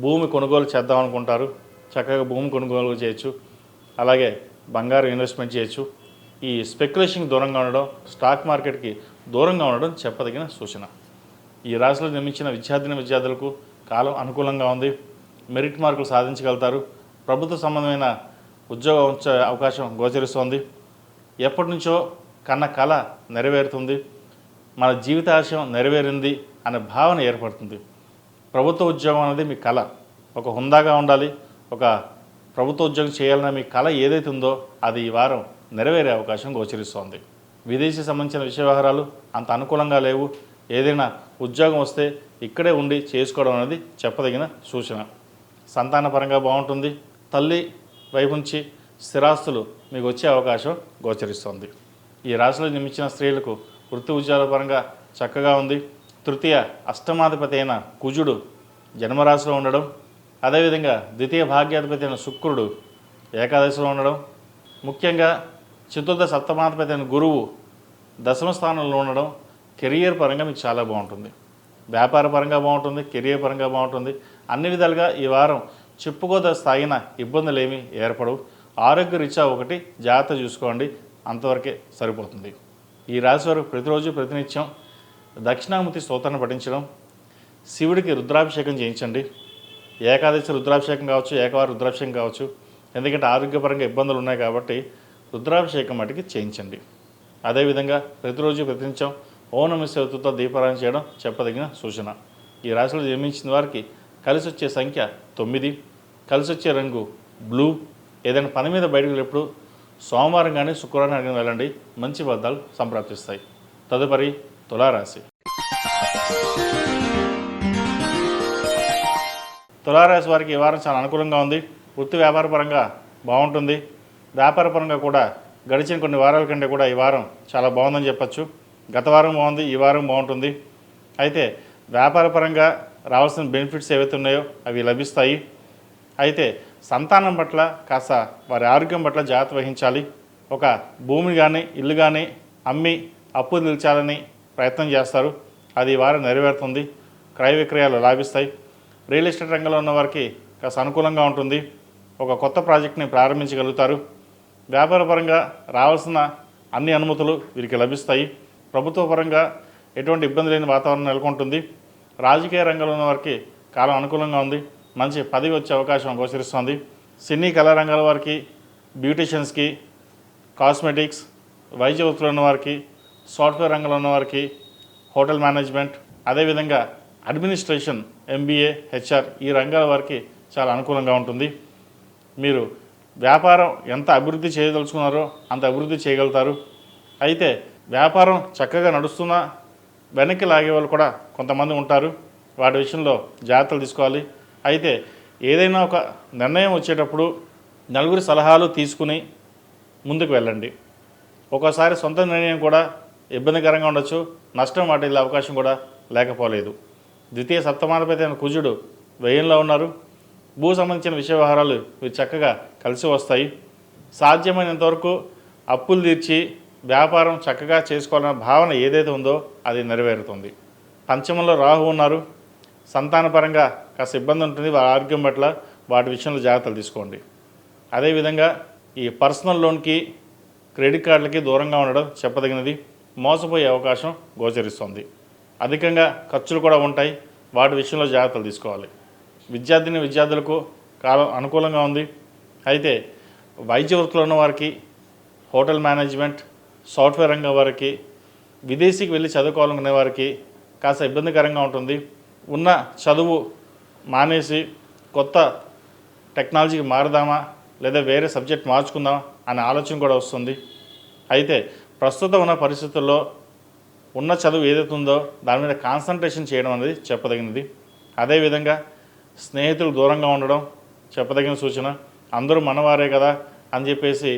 భూమి కొనుగోలు చేద్దాం అనుకుంటారు, చక్కగా భూమి కొనుగోలు చేయొచ్చు. అలాగే బంగారు ఇన్వెస్ట్మెంట్ చేయొచ్చు. ఈ స్పెక్యులేషన్కి దూరంగా ఉండడం, స్టాక్ మార్కెట్కి దూరంగా ఉండడం చెప్పదగిన సూచన. ఈ రాశిలో జన్మించిన విద్యార్థులకు కాలం అనుకూలంగా ఉంది. మెరిట్ మార్కులు సాధించగలుగుతారు. ప్రభుత్వ సంబంధమైన ఉద్యోగం వచ్చే అవకాశం గోచరిస్తోంది. ఎప్పటి నుంచో కన్న కళ నెరవేరుతుంది. మన జీవిత ఆశయం నెరవేరింది అనే భావన ఏర్పడుతుంది. ప్రభుత్వ ఉద్యోగం అనేది మీ కళ. ఒక హుందాగా ఉండాలి, ఒక ప్రభుత్వ ఉద్యోగం చేయాలన్న మీ కళ ఏదైతే ఉందో అది ఈ వారం నెరవేరే అవకాశం గోచరిస్తోంది. విదేశీ సంబంధించిన విషయ వ్యవహారాలు అంత అనుకూలంగా లేవు. ఏదైనా ఉద్యోగం వస్తే ఇక్కడే ఉండి చేసుకోవడం అనేది చెప్పదగిన సూచన. సంతానపరంగా బాగుంటుంది. తల్లి వైపు నుంచి స్థిరాస్తులు మీకు వచ్చే అవకాశం గోచరిస్తోంది. ఈ రాశిలో జన్మించిన స్త్రీలకు వృత్తి ఉద్యోగాల పరంగా చక్కగా ఉంది. తృతీయ అష్టమాధిపతి అయిన కుజుడు జన్మరాశిలో ఉండడం, అదేవిధంగా ద్వితీయ భాగ్యాధిపతి అయిన శుక్రుడు ఏకాదశిలో ఉండడం, ముఖ్యంగా చతుర్థ సప్తమాధిపతి అయిన గురువు దశమ స్థానంలో ఉండడం కెరియర్ పరంగా మీకు చాలా బాగుంటుంది. వ్యాపార పరంగా బాగుంటుంది, కెరియర్ పరంగా బాగుంటుంది. అన్ని విధాలుగా ఈ వారం చెప్పుకోద స్థాయిన ఇబ్బందులు ఏమీ ఏర్పడవు. ఆరోగ్య రీత్యా ఒకటి జాగ్రత్త చూసుకోండి, అంతవరకే సరిపోతుంది. ఈ రాశి వారు ప్రతిరోజు ప్రతినిత్యం దక్షిణామూర్తి స్తోత్రాన్ని పఠించడం, శివుడికి రుద్రాభిషేకం చేయించండి. ఏకాదశి రుద్రాభిషేకం కావచ్చు, ఏకవార రుద్రాభిషేకం కావచ్చు. ఎందుకంటే ఆరోగ్యపరంగా ఇబ్బందులు ఉన్నాయి కాబట్టి రుద్రాభిషేకం మటుకి చేయించండి. అదేవిధంగా ప్రతిరోజు ప్రతినిత్యం ఓం నమః శివాయతో దీపారాధన చేయడం చెప్పదగిన సూచన. ఈ రాశిలో జన్మించిన వారికి కలిసి వచ్చే సంఖ్య 9, కలిసి వచ్చే రంగు బ్లూ. ఏదైనా పని మీద బయటకు వెళ్ళినప్పుడు సోమవారం కానీ శుక్రవారం కానీ వెళ్ళండి, మంచి ఫలితాలు సంప్రాప్తిస్తాయి. తదుపరి తులారాశి. తులారాశి వారికి ఈ వారం చాలా అనుకూలంగా ఉంది. వృత్తి వ్యాపార పరంగా బాగుంటుంది. వ్యాపార పరంగా కూడా గడిచిన కొన్ని వారాల కంటే కూడా ఈ వారం చాలా బాగుందని చెప్పచ్చు. గత వారం బాగుంది, ఈ వారం బాగుంటుంది. అయితే వ్యాపార పరంగా రావాల్సిన బెనిఫిట్స్ ఏవైతే ఉన్నాయో అవి లభిస్తాయి. అయితే సంతానం పట్ల కాస్త వారి ఆరోగ్యం పట్ల జాగ్రత్త వహించాలి. ఒక భూమిని కానీ ఇల్లు కానీ అమ్మి అప్పు నిలిచాలని ప్రయత్నం చేస్తారు, అది ఈ వారం నెరవేరుతుంది. క్రయ విక్రయాలు లాభిస్తాయి. రియల్ ఎస్టేట్ రంగంలో ఉన్న వారికి కాస్త అనుకూలంగా ఉంటుంది. ఒక కొత్త ప్రాజెక్ట్ని ప్రారంభించగలుగుతారు. వ్యాపారపరంగా రావాల్సిన అన్ని అనుమతులు వీరికి లభిస్తాయి. ప్రభుత్వ పరంగా ఎటువంటి ఇబ్బంది లేని వాతావరణం నెలకొంటుంది. రాజకీయ రంగంలో ఉన్న వారికి కాలం అనుకూలంగా ఉంది. మంచి పదవి వచ్చే అవకాశం గోచరిస్తుంది. సినీ కళా రంగాల వారికి, బ్యూటీషియన్స్కి, కాస్మెటిక్స్, వైద్య వృత్తులు ఉన్న వారికి, సాఫ్ట్వేర్ రంగంలో ఉన్న వారికి, హోటల్ మేనేజ్మెంట్, అదేవిధంగా అడ్మినిస్ట్రేషన్, MBA, HR ఈ రంగాల వారికి చాలా అనుకూలంగా ఉంటుంది. మీరు వ్యాపారం ఎంత అభివృద్ధి చేయదలుచుకున్నారో అంత అభివృద్ధి చేయగలుగుతారు. అయితే వ్యాపారం చక్కగా నడుస్తున్నా వెనక్కి లాగే వాళ్ళు కూడా కొంతమంది ఉంటారు. వాటి విషయంలో జాగ్రత్తలు తీసుకోవాలి. అయితే ఏదైనా ఒక నిర్ణయం వచ్చేటప్పుడు నలుగురి సలహాలు తీసుకుని ముందుకు వెళ్ళండి. ఒక్కోసారి సొంత నిర్ణయం కూడా ఇబ్బందికరంగా ఉండొచ్చు. నష్టం వాటిల్లే అవకాశం కూడా లేకపోలేదు. ద్వితీయ సప్తమాధిపతి అయిన కుజుడు వ్యయంలో ఉన్నారు. భూ సంబంధించిన విషయ వ్యవహారాలు మీరు చక్కగా కలిసి వస్తాయి. సాధ్యమైనంతవరకు అప్పులు తీర్చి వ్యాపారం చక్కగా చేసుకోవాలన్న భావన ఏదైతే ఉందో అది నెరవేరుతుంది. పంచమంలో రాహు ఉన్నారు. సంతానపరంగా కాస్త ఇబ్బంది ఉంటుంది. వారి ఆరోగ్యం పట్ల వాటి విషయంలో జాగ్రత్తలు తీసుకోండి. అదేవిధంగా ఈ పర్సనల్ లోన్కి, క్రెడిట్ కార్డులకి దూరంగా ఉండడం చెప్పదగినది. మోసపోయే అవకాశం గోచరిస్తుంది. అధికంగా ఖర్చులు కూడా ఉంటాయి. వాటి విషయంలో జాగ్రత్తలు తీసుకోవాలి. విద్యార్థులకు కాలం అనుకూలంగా ఉంది. అయితే వైద్య వృత్తిలో ఉన్న వారికి, హోటల్ మేనేజ్మెంట్, సాఫ్ట్వేర్ రంగం వారికి, విదేశీకి వెళ్ళి చదువుకోవాలనుకునే వారికి కాస్త ఇబ్బందికరంగా ఉంటుంది. ఉన్న చదువు మానేసి కొత్త టెక్నాలజీకి మారుదామా లేదా వేరే సబ్జెక్ట్ మార్చుకుందామా అనే ఆలోచన కూడా వస్తుంది. అయితే ప్రస్తుతం ఉన్న పరిస్థితుల్లో ఉన్న చదువు ఏదైతే ఉందో దాని మీద కాన్సన్ట్రేషన్ చేయడం అనేది చెప్పదగినది. అదేవిధంగా స్నేహితులు దూరంగా ఉండడం చెప్పదగిన సూచన. అందరూ మనవారే కదా అని చెప్పేసి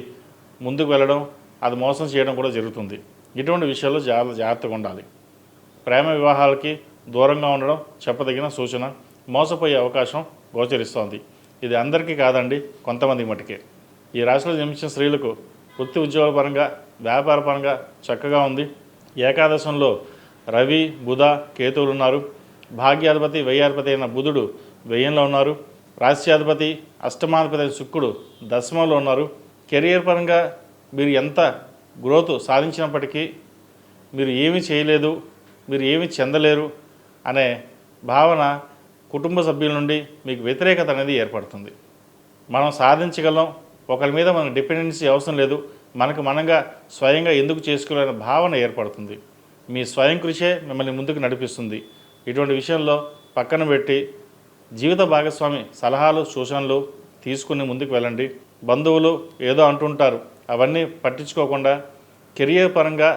ముందుకు వెళ్ళడం, అది మోసం చేయడం కూడా జరుగుతుంది. ఇటువంటి విషయాల్లో జాగ్రత్తగా ఉండాలి. ప్రేమ వివాహాలకి దూరంగా ఉండడం చెప్పదగిన సూచన. మోసపోయే అవకాశం గోచరిస్తోంది. ఇది అందరికీ కాదండి, కొంతమంది మటుకే. ఈ రాశిలో జన్మించిన స్త్రీలకు వృత్తి ఉద్యోగాల పరంగా, వ్యాపార పరంగా చక్కగా ఉంది. ఏకాదశంలో రవి, బుధ, కేతువులు ఉన్నారు. భాగ్యాధిపతి, వ్యయాధిపతి అయిన బుధుడు వ్యయంలో ఉన్నారు. రాశ్యాధిపతి, అష్టమాధిపతి అయిన శుక్రుడు దశమంలో ఉన్నారు. కెరియర్ పరంగా మీరు ఎంత గ్రోత్ సాధించినప్పటికీ మీరు ఏమీ చేయలేదు, మీరు ఏమీ చెందలేరు అనే భావన కుటుంబ సభ్యుల నుండి మీకు వ్యతిరేకత అనేది ఏర్పడుతుంది. మనం సాధించగలం, ఒకరి మీద మనకు డిపెండెన్సీ అవసరం లేదు, మనకు మనంగా స్వయంగా ఎందుకు చేసుకోవాలనే భావన ఏర్పడుతుంది. మీ స్వయం కృషే మిమ్మల్ని ముందుకు నడిపిస్తుంది. ఇటువంటి విషయంలో పక్కన పెట్టి జీవిత భాగస్వామి సలహాలు, సూచనలు తీసుకుని ముందుకు వెళ్ళండి. బంధువులు ఏదో అంటుంటారు, అవన్నీ పట్టించుకోకుండా కెరియర్ పరంగా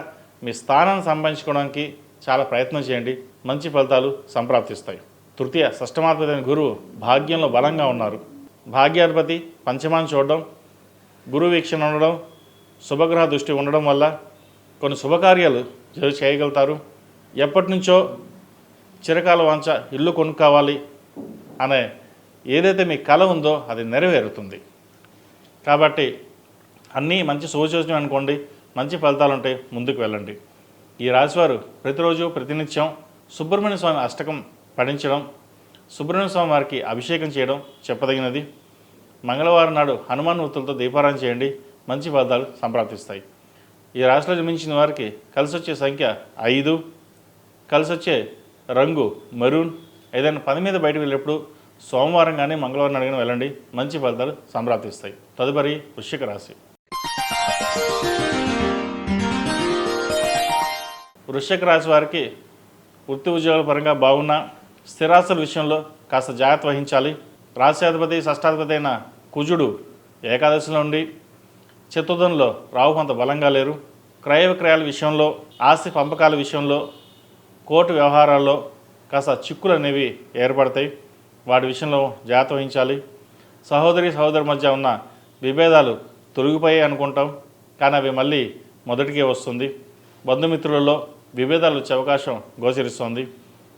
మీ స్థానాన్ని సంపాదించుకోవడానికి చాలా ప్రయత్నం చేయండి. మంచి ఫలితాలు సంప్రాప్తిస్తాయి. తృతీయ షష్టమాధిపతి అయిన గురువు భాగ్యంలో బలంగా ఉన్నారు. భాగ్యాధిపతి పంచమాన్ని చూడడం, గురు వీక్షణ ఉండడం, శుభగ్రహ దృష్టి ఉండడం వల్ల కొన్ని శుభకార్యాలు చేయగలుగుతారు. ఎప్పటి నుంచో చిరకాల వాంఛ ఇల్లు కొనుక్కోవాలి అనే ఏదైతే మీ కల ఉందో అది నెరవేరుతుంది. కాబట్టి అన్నీ మంచి సూచన అనుకోండి, మంచి ఫలితాలు ఉంటాయి. ముందుకు వెళ్ళండి. ఈ రాశివారు ప్రతిరోజు ప్రతినిత్యం సుబ్రహ్మణ్య స్వామి అష్టకం పఠించడం, సుబ్రహ్మణ్య స్వామి వారికి అభిషేకం చేయడం చెప్పదగినది. మంగళవారం నాడు హనుమాన్ వృత్తులతో దీపారాధన చేయండి. మంచి ఫలితాలు సంప్రాప్తిస్తాయి. ఈ రాశిలో జన్మించిన వారికి కలిసి వచ్చే సంఖ్య 5, కలిసి వచ్చే రంగు మెరూన్. ఏదైనా పని మీద బయటకు వెళ్ళేప్పుడు సోమవారం కానీ మంగళవారం నాడు కానీ వెళ్ళండి. మంచి ఫలితాలు సంప్రాప్తిస్తాయి. తదుపరి వృశ్చిక రాశి. వృశ్చిక రాశి వారికి వృత్తి ఉద్యోగాల పరంగా బాగున్న, స్థిరాస్తుల విషయంలో కాస్త జాగ్రత్త వహించాలి. రాశ్యాధిపతి, షష్టాధిపతి అయిన కుజుడు ఏకాదశిలో ఉండి చతుర్థంలో రాహు అంత బలంగా లేరు. క్రయ విక్రయాల విషయంలో, ఆస్తి పంపకాల విషయంలో, కోర్టు వ్యవహారాల్లో కాస్త చిక్కులు అనేవి ఏర్పడతాయి. వాటి విషయంలో జాగ్రత్త వహించాలి. సహోదరి మధ్య ఉన్న విభేదాలు తొలగిపోయాయి అనుకుంటాం, కానీ అవి మళ్ళీ మొదటికే వస్తుంది. బంధుమిత్రులలో విభేదాలు వచ్చే అవకాశం గోచరిస్తుంది.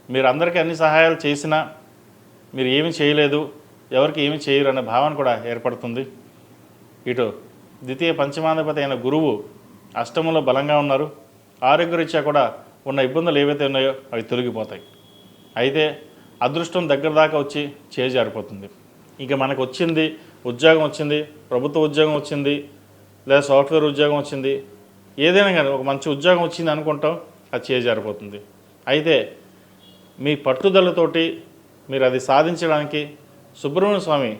మీరు అందరికీ అన్ని సహాయాలు చేసినా మీరు ఏమీ చేయలేదు, ఎవరికి ఏమీ చేయరు అనే భావన కూడా ఏర్పడుతుంది. ఇటు ద్వితీయ పంచమాధిపతి అయిన గురువు అష్టమంలో బలంగా ఉన్నారు. ఆరోగ్యరీత్యా కూడా ఉన్న ఇబ్బందులు ఏవైతే ఉన్నాయో అవి తొలగిపోతాయి. అయితే అదృష్టం దగ్గర దాకా వచ్చి చేజారిపోతుంది. ఇక మనకు వచ్చింది ఉద్యోగం వచ్చింది, ప్రభుత్వ ఉద్యోగం వచ్చింది, లేదా సాఫ్ట్వేర్ ఉద్యోగం వచ్చింది, ఏదైనా కానీ ఒక మంచి ఉద్యోగం వచ్చింది అనుకుంటాం, అది చేజారిపోతుంది. అయితే మీ పట్టుదలతోటి మీరు అది సాధించడానికి సుబ్రహ్మణ్య స్వామి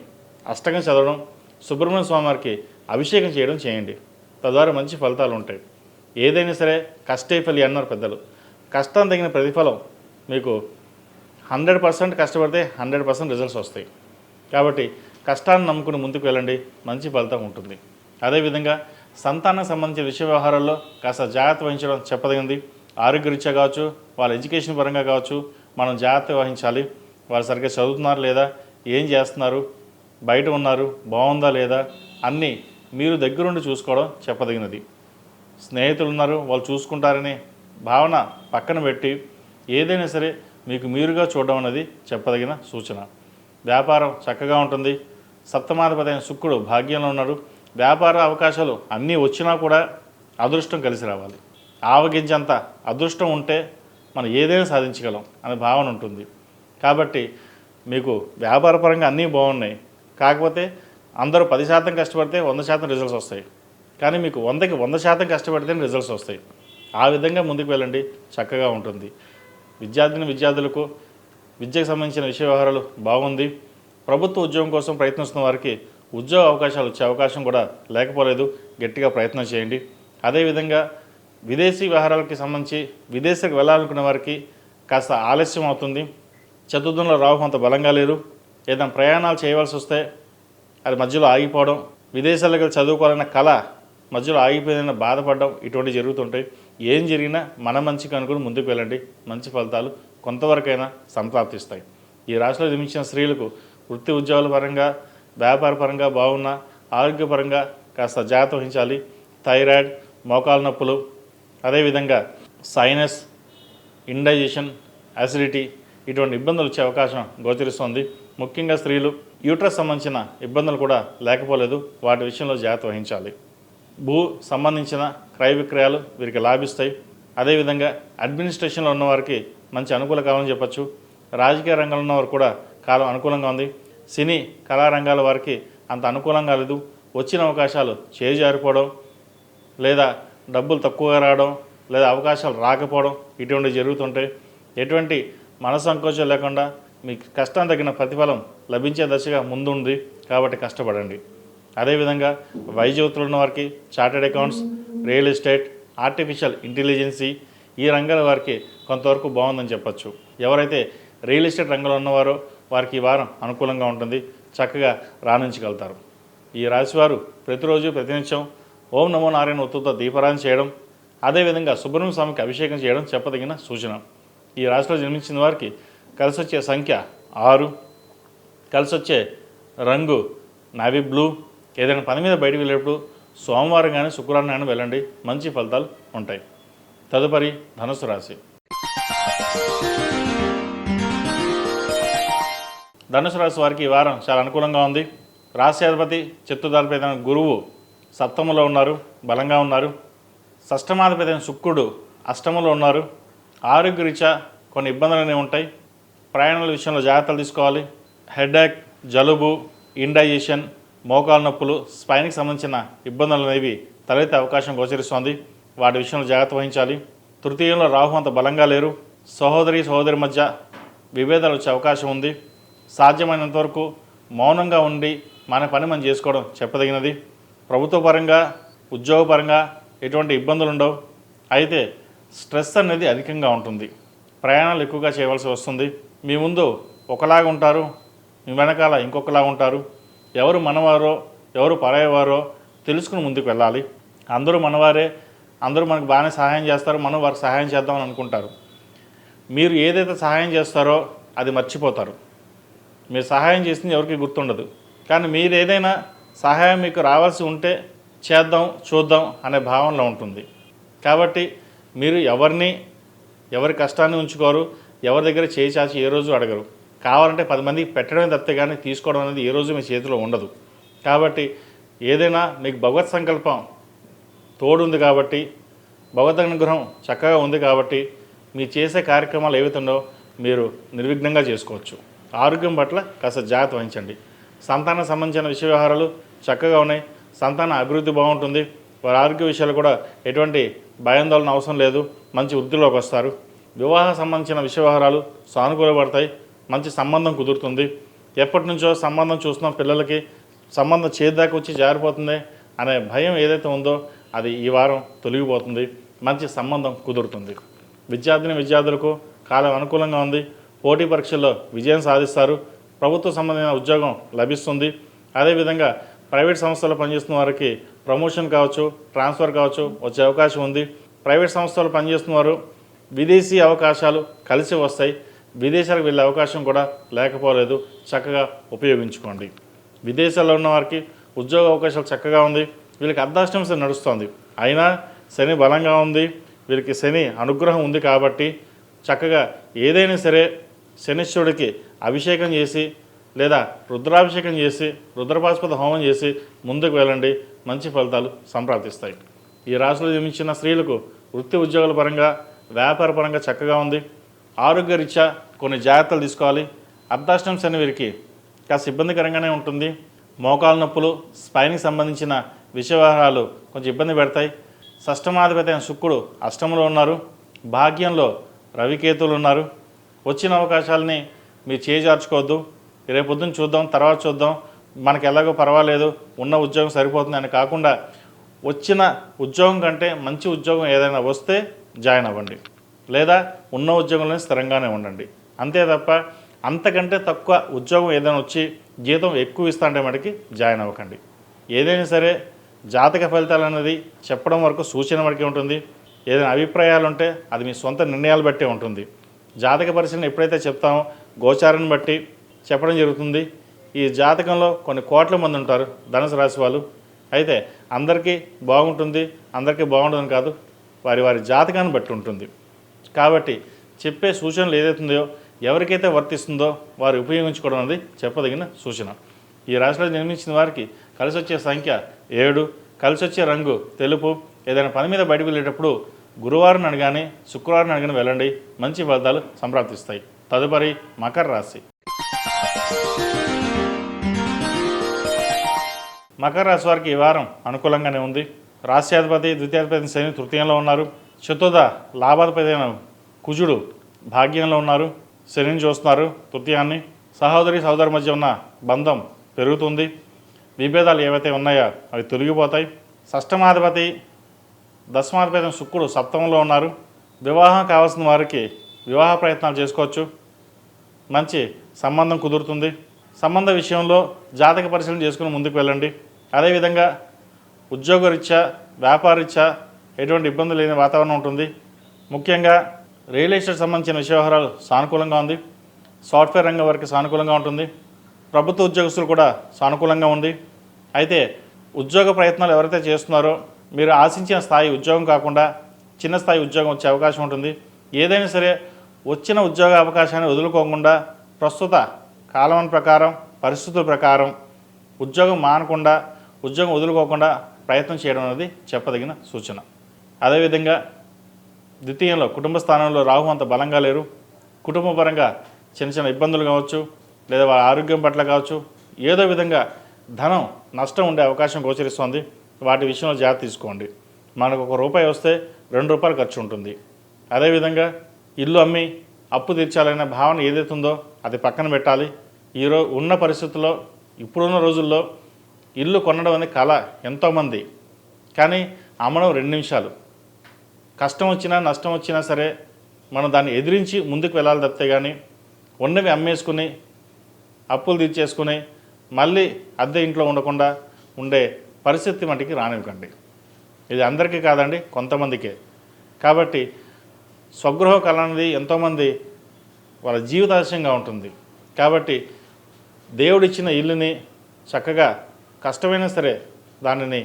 అష్టకం చదవడం, సుబ్రహ్మణ్య స్వామి వారికి అభిషేకం చేయడం చేయండి. తద్వారా మంచి ఫలితాలు ఉంటాయి. ఏదైనా సరే కష్టే ఫలి అన్నారు పెద్దలు. కష్టం తగిన ప్రతిఫలం మీకు 100% కష్టపడితే 100% రిజల్ట్స్ వస్తాయి. కాబట్టి కష్టాన్ని నమ్ముకుని ముందుకు వెళ్ళండి, మంచి ఫలితం ఉంటుంది. అదేవిధంగా సంతానానికి సంబంధించిన విషయ వ్యవహారాల్లో కాస్త జాగ్రత్త వహించడం చెప్పదగింది. ఆరోగ్యరీత్యా కావచ్చు, వాళ్ళ ఎడ్యుకేషన్ పరంగా కావచ్చు, మనం జాగ్రత్త వహించాలి. వాళ్ళు సరిగ్గా చదువుతున్నారు లేదా, ఏం చేస్తున్నారు, బయట ఉన్నారు, బాగుందా లేదా అన్నీ మీరు దగ్గరుండి చూసుకోవడం చెప్పదగినది. స్నేహితులు ఉన్నారు, వాళ్ళు చూసుకుంటారనే భావన పక్కన పెట్టి ఏదైనా సరే మీకు మీరుగా చూడడం అనేది చెప్పదగిన సూచన. వ్యాపారం చక్కగా ఉంటుంది. సప్తమాధిపతి అయిన శుక్రుడు భాగ్యంలో ఉన్నారు. వ్యాపార అవకాశాలు అన్నీ వచ్చినా కూడా అదృష్టం కలిసి రావాలి. ఆవగించంత అదృష్టం ఉంటే మనం ఏదైనా సాధించగలం అనే భావన ఉంటుంది. కాబట్టి మీకు వ్యాపారపరంగా అన్నీ బాగున్నాయి. కాకపోతే అందరూ 10% కష్టపడితే 100% రిజల్ట్స్ వస్తాయి. కానీ మీకు 100కి 100% కష్టపడితేనే రిజల్ట్స్ వస్తాయి. ఆ విధంగా ముందుకు వెళ్ళండి, చక్కగా ఉంటుంది. విద్యార్థులకు విద్యకు సంబంధించిన విషయ వ్యవహారాలు బాగుంది. ప్రభుత్వ ఉద్యోగం కోసం ప్రయత్నిస్తున్న వారికి ఉద్యోగ అవకాశాలు వచ్చే అవకాశం కూడా లేకపోలేదు. గట్టిగా ప్రయత్నం చేయండి. అదేవిధంగా విదేశీ వ్యవహారాలకి సంబంధించి విదేశాలకు వెళ్ళాలనుకునే వారికి కాస్త ఆలస్యం అవుతుంది. చతుర్థంలో రాహు అంత బలంగా లేరు. ఏదైనా ప్రయాణాలు చేయవలసి వస్తే అది మధ్యలో ఆగిపోవడం, విదేశాలకు చదువుకోవాలన్న కళ మధ్యలో ఆగిపోయిందన్న బాధపడడం, ఇటువంటివి జరుగుతుంటాయి. ఏం జరిగినా మన మంచికి అనుకుని ముందుకు వెళ్ళండి, మంచి ఫలితాలు కొంతవరకైనా సంప్రాప్తిస్తాయి. ఈ రాశిలో జన్మించిన స్త్రీలకు వృత్తి ఉద్యోగాల పరంగా, వ్యాపార పరంగా బాగున్న, ఆరోగ్యపరంగా కాస్త జాగ్రత్త వహించాలి. థైరాయిడ్, మోకాలు నొప్పులు, అదేవిధంగా సైనస్, ఇండైజెషన్, అసిడిటీ ఇటువంటి ఇబ్బందులు వచ్చే అవకాశం గోచరిస్తుంది. ముఖ్యంగా స్త్రీలు యూట్రస్ సంబంధించిన ఇబ్బందులు కూడా లేకపోలేదు. వాటి విషయంలో జాగ్రత్త వహించాలి. భూ సంబంధించిన క్రయ విక్రయాలు వీరికి లాభిస్తాయి. అదేవిధంగా అడ్మినిస్ట్రేషన్లో ఉన్నవారికి మంచి అనుకూల కాలం చెప్పచ్చు. రాజకీయ రంగంలో ఉన్నవారు కూడా కాలం అనుకూలంగా ఉంది. సినీ కళారంగాల వారికి అంత అనుకూలంగా లేదు. వచ్చిన అవకాశాలు చేజారిపోవడం, లేదా డబ్బులు తక్కువగా రావడం, లేదా అవకాశాలు రాకపోవడం ఇటువంటివి జరుగుతుంటాయి. ఎటువంటి మనసంకోచం లేకుండా మీకు కష్టం తగిన ప్రతిఫలం లభించే దశగా ముందుంది. కాబట్టి కష్టపడండి. అదేవిధంగా వైద్యులు ఉన్న వారికి chartered accounts, real estate, artificial intelligence ఈ రంగాల వారికి కొంతవరకు బాగుందని చెప్పచ్చు. ఎవరైతే రియల్ ఎస్టేట్ రంగంలో ఉన్నవారో వారికి ఈ వారం అనుకూలంగా ఉంటుంది. చక్కగా రాణించగలుగుతారు. ఈ రాశివారు ప్రతిరోజు ప్రతినిత్యం ఓం నమో నారాయణ ఒత్తుతో దీపారాధన చేయడం, అదేవిధంగా సుబ్రహ్మణ్య స్వామికి అభిషేకం చేయడం చెప్పదగిన సూచన. ఈ రాశిలో జన్మించిన వారికి కలిసి వచ్చే సంఖ్య 6, కలిసి వచ్చే రంగు నావీ బ్లూ. ఏదైనా పని మీద బయటకు వెళ్ళేటప్పుడు సోమవారం కానీ శుక్రవారం కానీ వెళ్ళండి, మంచి ఫలితాలు ఉంటాయి. తదుపరి ధనుసు రాశి. ధనుసు రాశి వారికి ఈ వారం చాలా అనుకూలంగా ఉంది. రాశ్యాధిపతి చతుర్థాధిపతి అయిన గురువు సప్తమంలో ఉన్నారు, బలంగా ఉన్నారు. షష్టమాధిపతి అయిన శుక్రుడు అష్టమంలో ఉన్నారు. ఆరోగ్యరీత్యా కొన్ని ఇబ్బందులు ఉంటాయి. ప్రయాణాల విషయంలో జాగ్రత్తలు తీసుకోవాలి. హెడేక్, జలుబు, ఇండైజెషన్, మోకాలు నొప్పులు, స్పైన్కి సంబంధించిన ఇబ్బందులు అనేవి తలెత్తే అవకాశం గోచరిస్తోంది. వాటి విషయంలో జాగ్రత్త వహించాలి. తృతీయంలో రాహు అంత బలంగా లేరు. సహోదరి మధ్య విభేదాలు వచ్చే అవకాశం ఉంది. సాధ్యమైనంత వరకు మౌనంగా ఉండి మన పని మనం చేసుకోవడం చెప్పదగినది. ప్రభుత్వ పరంగా, ఉద్యోగపరంగా ఎటువంటి ఇబ్బందులు ఉండవు. అయితే స్ట్రెస్ అనేది అధికంగా ఉంటుంది. ప్రయాణాలు ఎక్కువగా చేయవలసి వస్తుంది. మీ ముందు ఒకలాగా ఉంటారు, మీ వెనకాల ఇంకొకలా ఉంటారు. ఎవరు మనవారో ఎవరు పరాయవారో తెలుసుకుని ముందుకు వెళ్ళాలి. అందరూ మనవారే, అందరూ మనకు బాగానే సహాయం చేస్తారు, మనం వారికి సహాయం చేద్దామని అనుకుంటారు. మీరు ఏదైతే సహాయం చేస్తారో అది మర్చిపోతారు. మీరు సహాయం చేసింది ఎవరికి గుర్తుండదు. కానీ మీరు ఏదైనా సహాయం మీకు రావాల్సి ఉంటే చేద్దాం, చూద్దాం అనే భావనలో ఉంటుంది. కాబట్టి మీరు ఎవరి కష్టాన్ని ఉంచుకోరు, ఎవరి దగ్గర చేయి చాచి ఏ రోజు అడగరు. కావాలంటే 10 మందికి పెట్టడమే తప్పితే కానీ తీసుకోవడం అనేది ఏ రోజు మీ చేతిలో ఉండదు. కాబట్టి ఏదైనా మీకు భగవత్ సంకల్పం తోడుంది కాబట్టి, భగవద్ అనుగ్రహం చక్కగా ఉంది కాబట్టి, మీరు చేసే కార్యక్రమాలు ఏవైతుందో మీరు నిర్విఘ్నంగా చేసుకోవచ్చు. ఆరోగ్యం పట్ల కాస్త జాగ్రత్త వహించండి. సంతానం సంబంధించిన విషయ వ్యవహారాలు చక్కగా ఉన్నాయి. సంతాన అభివృద్ధి బాగుంటుంది. వారి ఆరోగ్య విషయాలు కూడా ఎటువంటి భయాందోళన అవసరం లేదు. మంచి వృద్ధిలోకి వస్తారు. వివాహ సంబంధించిన విషయ వ్యవహారాలు సానుకూలపడతాయి. మంచి సంబంధం కుదురుతుంది. ఎప్పటి నుంచో సంబంధం చూస్తున్నాం, పిల్లలకి సంబంధం చేద్దాకా వచ్చి జారిపోతుంది అనే భయం ఏదైతే ఉందో అది ఈ వారం తొలగిపోతుంది. మంచి సంబంధం కుదురుతుంది. విద్యార్థులకు కాలం అనుకూలంగా ఉంది. పోటీ పరీక్షల్లో విజయం సాధిస్తారు. ప్రభుత్వ సంబంధించిన ఉద్యోగం లభిస్తుంది. అదేవిధంగా ప్రైవేట్ సంస్థల్లో పనిచేస్తున్న వారికి ప్రమోషన్ కావచ్చు, ట్రాన్స్ఫర్ కావచ్చు వచ్చే అవకాశం ఉంది. ప్రైవేట్ సంస్థల్లో పనిచేస్తున్న వారు విదేశీ అవకాశాలు కలిసి వస్తాయి. విదేశాలకు వెళ్ళే అవకాశం కూడా లేకపోలేదు. చక్కగా ఉపయోగించుకోండి. విదేశాల్లో ఉన్న వారికి ఉద్యోగ అవకాశాలు చక్కగా ఉంది. వీళ్ళకి అర్ధాష్టమ శని నడుస్తుంది. అయినా శని బలంగా ఉంది. వీరికి శని అనుగ్రహం ఉంది కాబట్టి చక్కగా ఏదైనా సరే శనిశ్వరుడికి అభిషేకం చేసి లేదా రుద్రాభిషేకం చేసి రుద్రపాశుపత హోమం చేసి ముందుకు వెళ్ళండి. మంచి ఫలితాలు సంప్రాప్తిస్తాయి. ఈ రాశిలో జన్మించిన స్త్రీలకు వృత్తి ఉద్యోగాల పరంగా, వ్యాపార పరంగా చక్కగా ఉంది. ఆరోగ్యరీత్యా కొన్ని జాగ్రత్తలు తీసుకోవాలి. అర్ధాష్టమ శని వీరికి కాస్త ఇబ్బందికరంగానే ఉంటుంది. మోకాలు నొప్పులు, స్పైన్కి సంబంధించిన విషయ వ్యవహారాలు కొంచెం ఇబ్బంది పెడతాయి. షష్టమాధిపతి అయిన శుక్రుడు అష్టమంలో ఉన్నారు. భాగ్యంలో రవికేతువులు ఉన్నారు. వచ్చిన అవకాశాలని మీరు చేజార్చుకోవద్దు. రేపు పొద్దున్న చూద్దాం, తర్వాత చూద్దాం, మనకి ఎలాగో పర్వాలేదు, ఉన్న ఉద్యోగం సరిపోతుంది అని కాకుండా వచ్చిన ఉద్యోగం కంటే మంచి ఉద్యోగం ఏదైనా వస్తే జాయిన్ అవ్వండి. లేదా ఉన్న ఉద్యోగంలో స్థిరంగానే ఉండండి. అంతే తప్ప అంతకంటే తక్కువ ఉద్యోగం ఏదైనా వచ్చి జీతం ఎక్కువ ఇస్తా అంటే మటుకి జాయిన్ అవ్వకండి. ఏదైనా సరే జాతక ఫలితాలు అనేది చెప్పడం వరకు సూచన వరకే ఉంటుంది. ఏదైనా అభిప్రాయాలు ఉంటే అది మీ సొంత నిర్ణయాలు బట్టే ఉంటుంది. జాతక పరిశీలన ఎప్పుడైతే చెప్తామో గోచారాన్ని బట్టి చెప్పడం జరుగుతుంది. ఈ జాతకంలో కొన్ని కోట్ల మంది ఉంటారు ధనుసు రాశి వాళ్ళు. అయితే అందరికీ బాగుంటుంది, అందరికీ బాగుంటుందని కాదు, వారి వారి జాతకాన్ని బట్టి ఉంటుంది. కాబట్టి చెప్పే సూచనలు ఏదైతుందో ఎవరికైతే వర్తిస్తుందో వారు ఉపయోగించుకోవడం అనేది చెప్పదగిన సూచన. ఈ రాశిలో జన్మించిన వారికి కలిసి వచ్చే సంఖ్య 7, కలిసి వచ్చే రంగు తెలుపు. ఏదైనా పని మీద బయటకు వెళ్ళేటప్పుడు గురువారం అనగానే శుక్రవారం అనగానే వెళ్ళండి. మంచి ఫలితాలు సంప్రాప్తిస్తాయి. తదుపరి మకర రాశి. మకర రాశి వారికి ఈ వారం అనుకూలంగానే ఉంది. రాశ్యాధిపతి ద్వితీయాధిపతి శని తృతీయంలో ఉన్నారు. చతుర్థ లాభాధిపతి అయిన కుజుడు భాగ్యంలో ఉన్నారు. శనిని చూస్తున్నారు తృతీయాన్ని. సహోదరి మధ్య ఉన్న బంధం పెరుగుతుంది. విభేదాలు ఏవైతే ఉన్నాయో అవి తొలగిపోతాయి. షష్టమాధిపతి దశమాధిపతి శుక్రుడు సప్తమంలో ఉన్నారు. వివాహం కావాల్సిన వారికి వివాహ ప్రయత్నాలు చేసుకోవచ్చు. మంచి సంబంధం కుదురుతుంది. సంబంధ విషయంలో జాతక పరిశీలన చేసుకుని ముందుకు వెళ్ళండి. అదేవిధంగా ఉద్యోగరీత్యా, వ్యాపారరీత్యా ఎటువంటి ఇబ్బంది లేని వాతావరణం ఉంటుంది. ముఖ్యంగా రియల్ ఎస్టేట్ సంబంధించిన విషయ వ్యవహారాలు సానుకూలంగా ఉంది. సాఫ్ట్వేర్ రంగం వారికి సానుకూలంగా ఉంటుంది. ప్రభుత్వ ఉద్యోగస్తులు కూడా సానుకూలంగా ఉంది. అయితే ఉద్యోగ ప్రయత్నాలు ఎవరైతే చేస్తున్నారో మీరు ఆశించిన స్థాయి ఉద్యోగం కాకుండా చిన్న స్థాయి ఉద్యోగం వచ్చే అవకాశం ఉంటుంది. ఏదైనా సరే వచ్చిన ఉద్యోగ అవకాశాన్ని వదులుకోకుండా ప్రస్తుత కాలం ప్రకారం, పరిస్థితుల ప్రకారం ఉద్యోగం మానకుండా, ఉద్యోగం వదులుకోకుండా ప్రయత్నం చేయడం అనేది చెప్పదగిన సూచన. అదేవిధంగా ద్వితీయంలో కుటుంబ స్థానంలో రాహు అంత బలంగా లేరు. కుటుంబ పరంగా చిన్న చిన్న ఇబ్బందులు కావచ్చు, లేదా వాళ్ళ ఆరోగ్యం పట్ల కావచ్చు, ఏదో విధంగా ధనం నష్టం ఉండే అవకాశం గోచరిస్తోంది. వాటి విషయంలో జాగ్రత్త తీసుకోండి. మనకు ₹1 వస్తే ₹2 ఖర్చు ఉంటుంది. అదేవిధంగా ఇల్లు అమ్మి అప్పు తీర్చాలనే భావన ఏదైతుందో అది పక్కన పెట్టాలి. ఉన్న పరిస్థితుల్లో, ఇప్పుడున్న రోజుల్లో ఇల్లు కొనడం అనేది కళ ఎంతోమంది, కానీ అమ్మడం 2 నిమిషాలు. కష్టం వచ్చినా నష్టం వచ్చినా సరే మనం దాన్ని ఎదిరించి ముందుకు వెళ్ళాలి తప్పితే కానీ ఉన్నవి అమ్మేసుకుని అప్పులు తీర్చేసుకుని మళ్ళీ అద్దె ఇంట్లో ఉండకుండా ఉండే పరిస్థితి మటుకి రానివ్వకండి. ఇది అందరికీ కాదండి, కొంతమందికే. కాబట్టి స్వగృహ కళ అనేది ఎంతోమంది వాళ్ళ జీవితాశయంగా ఉంటుంది. కాబట్టి దేవుడిచ్చిన ఇల్లుని చక్కగా కష్టమైనా సరే దానిని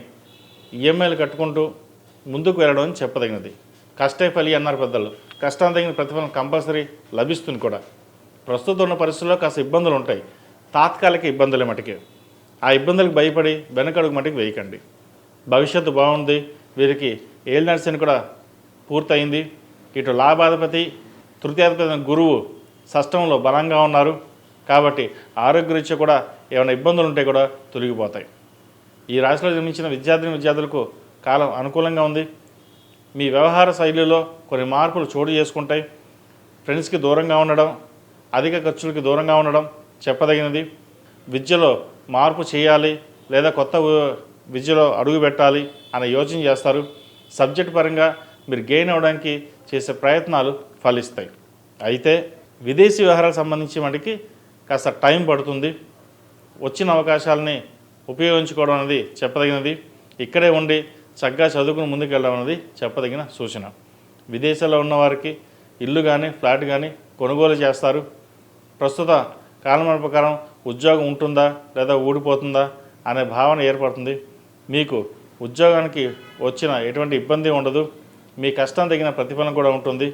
ఈఎంఐలు కట్టుకుంటూ ముందుకు వెళ్ళడం అని చెప్పదగినది. కష్టే ఫలి అన్నారు పెద్దలు. కష్టం తగిన ప్రతిఫలం కంపల్సరీ లభిస్తుంది కూడా. ప్రస్తుతం ఉన్న పరిస్థితుల్లో కాస్త ఇబ్బందులు ఉంటాయి, తాత్కాలిక ఇబ్బందులే మటుకే. ఆ ఇబ్బందులకు భయపడి వెనకడుగు మటుకు వేయకండి. భవిష్యత్తు బాగుంది. వీరికి ఏలినాటి శని కూడా పూర్తయింది. ఇటు లాభాధిపతి తృతీయాధిపతి గురువు షష్టంలో బలంగా ఉన్నారు కాబట్టి ఆరోగ్యరీత్యా కూడా ఏమైనా ఇబ్బందులు ఉంటే కూడా తొలగిపోతాయి. ఈ రాశిలో జన్మించిన విద్యార్థులకు కాలం అనుకూలంగా ఉంది. మీ వ్యవహార శైలిలో కొన్ని మార్పులు చోటు చేసుకుంటాయి. ఫ్రెండ్స్కి దూరంగా ఉండడం, అధిక ఖర్చులకి దూరంగా ఉండడం చెప్పదగినది. విద్యలో మార్పు చేయాలి లేదా కొత్త విద్యలో అడుగు పెట్టాలి అనే యోచన చేస్తారు. సబ్జెక్ట్ పరంగా మీరు గెయిన్ అవ్వడానికి చేసే ప్రయత్నాలు ఫలిస్తాయి. అయితే విదేశీ వ్యవహారాలకు సంబంధించి వాటికి కాస్త టైం పడుతుంది. వచ్చిన అవకాశాలని ఉపయోగించుకోవడం అనేది చెప్పదగినది. ఇక్కడే ఉండి చక్కగా చదువుకుని ముందుకు వెళ్ళడం అనేది చెప్పదగిన సూచన. విదేశాల్లో ఉన్నవారికి ఇల్లు కానీ ఫ్లాట్ కానీ కొనుగోలు చేస్తారు. ప్రస్తుత కాలమాన ప్రకారం ఉద్యోగం ఉంటుందా లేదా ఊడిపోతుందా అనే భావన ఏర్పడుతుంది. మీకు ఉద్యోగానికి వచ్చిన ఎటువంటి ఇబ్బంది ఉండదు. మీ కష్టం తగిన ప్రతిఫలం కూడా ఉంటుంది.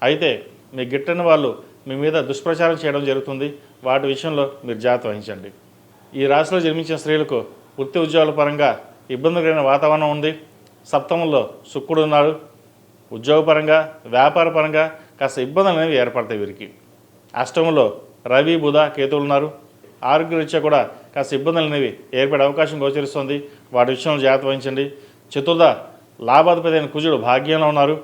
అయితే మీ గిట్టని వాళ్ళు మీ మీద దుష్ప్రచారం చేయడం జరుగుతుంది. వాటి విషయంలో మీరు జాగ్రత్త వహించండి. ఈ రాశిలో జన్మించిన స్త్రీలకు వృత్తి ఉద్యోగాల పరంగా ఇబ్బందికరమైన వాతావరణం ఉంది. సప్తమంలో శుక్రుడు ఉన్నాడు. ఉద్యోగపరంగా వ్యాపార పరంగా కాస్త ఇబ్బందులు అనేవి ఏర్పడతాయి వీరికి. అష్టమంలో రవి బుధ కేతువులు ఉన్నారు. ఆరోగ్యరీత్యా కూడా కాస్త ఇబ్బందులు అనేవి ఏర్పడే అవకాశం గోచరిస్తుంది. వాటి విషయంలో జాగ్రత్త వహించండి. చతుర్థ లాభాధిపతి అయిన కుజుడు భాగ్యంలో ఉన్నారు.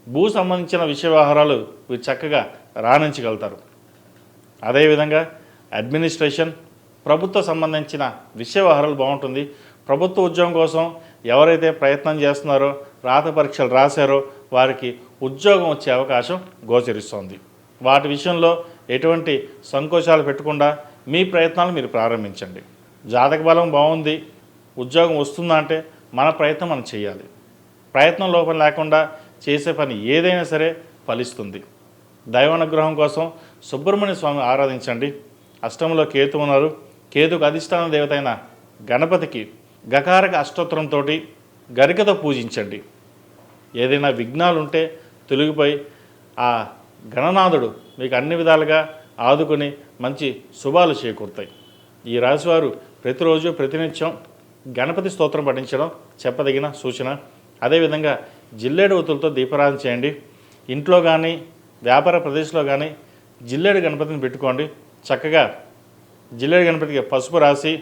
భూ సంబంధించిన విషయ వ్యవహారాలు వీరు చక్కగా రాణించగలుగుతారు. అదేవిధంగా అడ్మినిస్ట్రేషన్, ప్రభుత్వ సంబంధించిన విషయ వ్యవహారాలు బాగుంటుంది. ప్రభుత్వ ఉద్యోగం కోసం ఎవరైతే ప్రయత్నం చేస్తున్నారో, రాత పరీక్షలు రాశారో వారికి ఉద్యోగం వచ్చే అవకాశం గోచరిస్తోంది. వాటి విషయంలో ఎటువంటి సంకోచాలు పెట్టకుండా మీ ప్రయత్నాలు మీరు ప్రారంభించండి. జాతక బలం బాగుంది, ఉద్యోగం వస్తుందా అంటే మన ప్రయత్నం మనం చేయాలి. ప్రయత్నం లోపం లేకుండా చేసే పని ఏదైనా సరే ఫలిస్తుంది. దైవానుగ్రహం కోసం సుబ్రహ్మణ్య స్వామి ఆరాధించండి. అష్టంలో కేతు ఉన్నారు. కేతుకు అధిష్టాన దేవత అయిన గణపతికి గకారక అష్టోత్తరంతో గరికతో పూజించండి. ఏదైనా విఘ్నాలు ఉంటే తొలగిపోయి ఆ గణనాథుడు మీకు అన్ని విధాలుగా ఆదుకొని మంచి శుభాలు చేకూరుతాయి. ఈ రాశివారు ప్రతిరోజు ప్రతినిత్యం గణపతి స్తోత్రం పఠించడం చెప్పదగిన సూచన. అదేవిధంగా జిల్లేడు ఒత్తులతో దీపారాధన చేయండి. ఇంట్లో కానీ వ్యాపార ప్రదేశంలో కానీ జిల్లేడు గణపతిని పెట్టుకోండి. చక్కగా జిల్లేడు గణపతికి పసుపు రాసి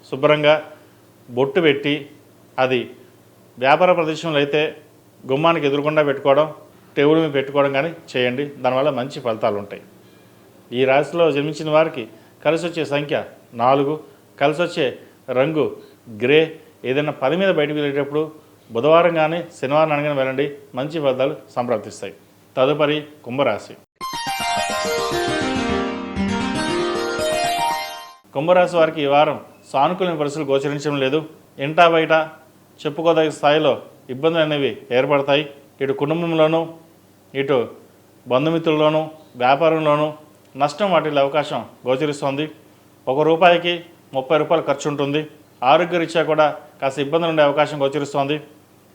శుభ్రంగా బొట్టు పెట్టి అది వ్యాపార ప్రదేశంలో అయితే గుమ్మానికి ఎదురుకుండా పెట్టుకోవడం, టేబుల్ మీద పెట్టుకోవడం కానీ చేయండి. దానివల్ల మంచి ఫలితాలు ఉంటాయి. ఈ రాశిలో జన్మించిన వారికి కలిసి వచ్చే సంఖ్య 4, కలిసి వచ్చే రంగు గ్రే. ఏదైనా పని మీద బయటకు వెళ్ళేటప్పుడు బుధవారం కానీ శనివారం అనగానే వెళ్ళండి, మంచి ఫలితాలు సంప్రాప్తిస్తాయి. తదుపరి కుంభరాశి. కుంభరాశి వారికి ఈ వారం సానుకూల పరిస్థితులు గోచరించడం లేదు. ఇంటా బయట చెప్పుకోదగిన స్థాయిలో ఇబ్బందులు అనేవి ఏర్పడతాయి. ఇటు కుటుంబంలోనూ ఇటు బంధుమిత్రుల్లోనూ వ్యాపారంలోనూ నష్టం వాటిల్లే అవకాశం గోచరిస్తోంది. ₹1కి ₹30 ఖర్చు ఉంటుంది. ఆరోగ్యరీత్యా కూడా కాస్త ఇబ్బందులు ఉండే అవకాశం గోచరిస్తోంది.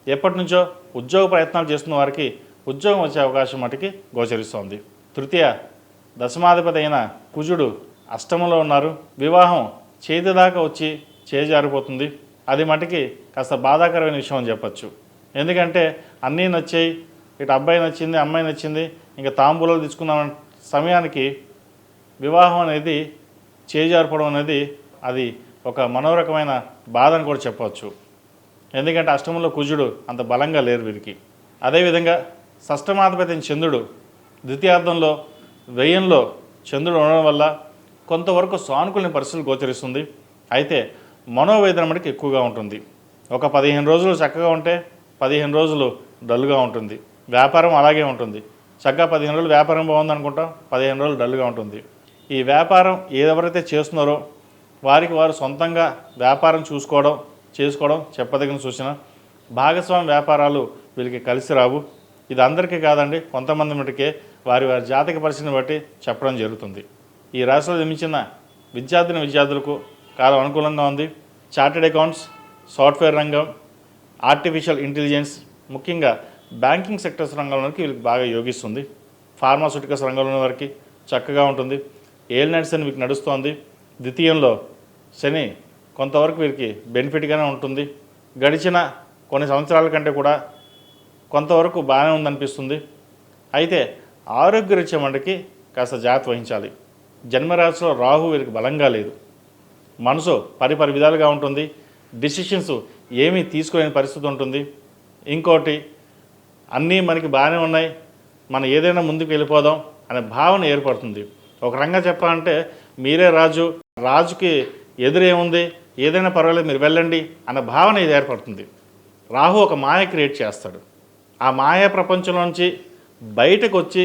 ఎప్పటి నుంచో ఉద్యోగ ప్రయత్నాలు చేస్తున్న వారికి ఉద్యోగం వచ్చే అవకాశం మటుకి గోచరిస్తోంది. తృతీయ దశమాధిపతి అయిన కుజుడు అష్టమంలో ఉన్నారు. వివాహం చేతి దాకా వచ్చి చేజారిపోతుంది. అది మటుకి కాస్త బాధాకరమైన విషయం అని చెప్పచ్చు. ఎందుకంటే అన్నీ నచ్చాయి, ఇటు అబ్బాయి నచ్చింది, అమ్మాయి నచ్చింది, ఇంకా తాంబూలాలు తీసుకున్న సమయానికి వివాహం అనేది చేజారిపోవడం అనేది అది ఒక మనోరకమైన బాధ అని కూడా చెప్పవచ్చు. ఎందుకంటే అష్టమంలో కుజుడు అంత బలంగా లేరు వీరికి. అదేవిధంగా షష్టమాధిపతి చంద్రుడు ద్వితీయార్థంలో వ్యయంలో చంద్రుడు ఉండడం వల్ల కొంతవరకు సానుకూల పరిస్థితులు గోచరిస్తుంది. అయితే మనోవేదన మటుకు ఎక్కువగా ఉంటుంది. ఒక 15 రోజులు చక్కగా ఉంటే 15 రోజులు డల్గా ఉంటుంది. వ్యాపారం అలాగే ఉంటుంది. చక్కగా 15 రోజులు వ్యాపారం బాగుంది అనుకుంటాం, 15 రోజులు డల్గా ఉంటుంది. ఈ వ్యాపారం ఎవరైతే చేస్తున్నారో వారికి వారు సొంతంగా వ్యాపారం చేసుకోవడం చెప్పదగిన సూచన. భాగస్వామి వ్యాపారాలు వీళ్ళకి కలిసి రావు. ఇది అందరికీ కాదండి, కొంతమంది మటుకే వారి జాతక పరిస్థితిని బట్టి చెప్పడం జరుగుతుంది. ఈ రాశిలో జన్మించిన విద్యార్థులకు కాలం అనుకూలంగా ఉంది. చార్టెడ్ అకౌంట్స్, సాఫ్ట్వేర్ రంగం, ఆర్టిఫిషియల్ ఇంటెలిజెన్స్, ముఖ్యంగా బ్యాంకింగ్ సెక్టర్స్ రంగంలోకి వీళ్ళకి బాగా యోగిస్తుంది. ఫార్మాస్యూటికల్స్ రంగంలో వారికి చక్కగా ఉంటుంది. ఏలినాటి శని వీరికి నడుస్తోంది. ద్వితీయంలో శని కొంతవరకు వీరికి బెనిఫిట్గానే ఉంటుంది. గడిచిన కొన్ని సంవత్సరాల కంటే కూడా కొంతవరకు బాగానే ఉందనిపిస్తుంది. అయితే ఆరోగ్యరీత్యా మనకి కాస్త జాగ్రత్త వహించాలి. జన్మరాశిలో రాహు వీరికి బలంగా లేదు. మనసు పరిపరి విధాలుగా ఉంటుంది. డిసిషన్స్ ఏమీ తీసుకోలేని పరిస్థితి ఉంటుంది. ఇంకోటి, అన్నీ మనకి బాగానే ఉన్నాయి, మనం ఏదైనా ముందుకు వెళ్ళిపోదాం అనే భావన ఏర్పడుతుంది. ఒక రంగా చెప్పాలంటే మీరే రాజు, రాజుకి ఎదురేముంది, ఏదైనా పర్వాలేదు మీరు వెళ్ళండి అన్న భావన ఇది ఏర్పడుతుంది. రాహు ఒక మాయ క్రియేట్ చేస్తాడు. ఆ మాయా ప్రపంచంలోంచి బయటకు వచ్చి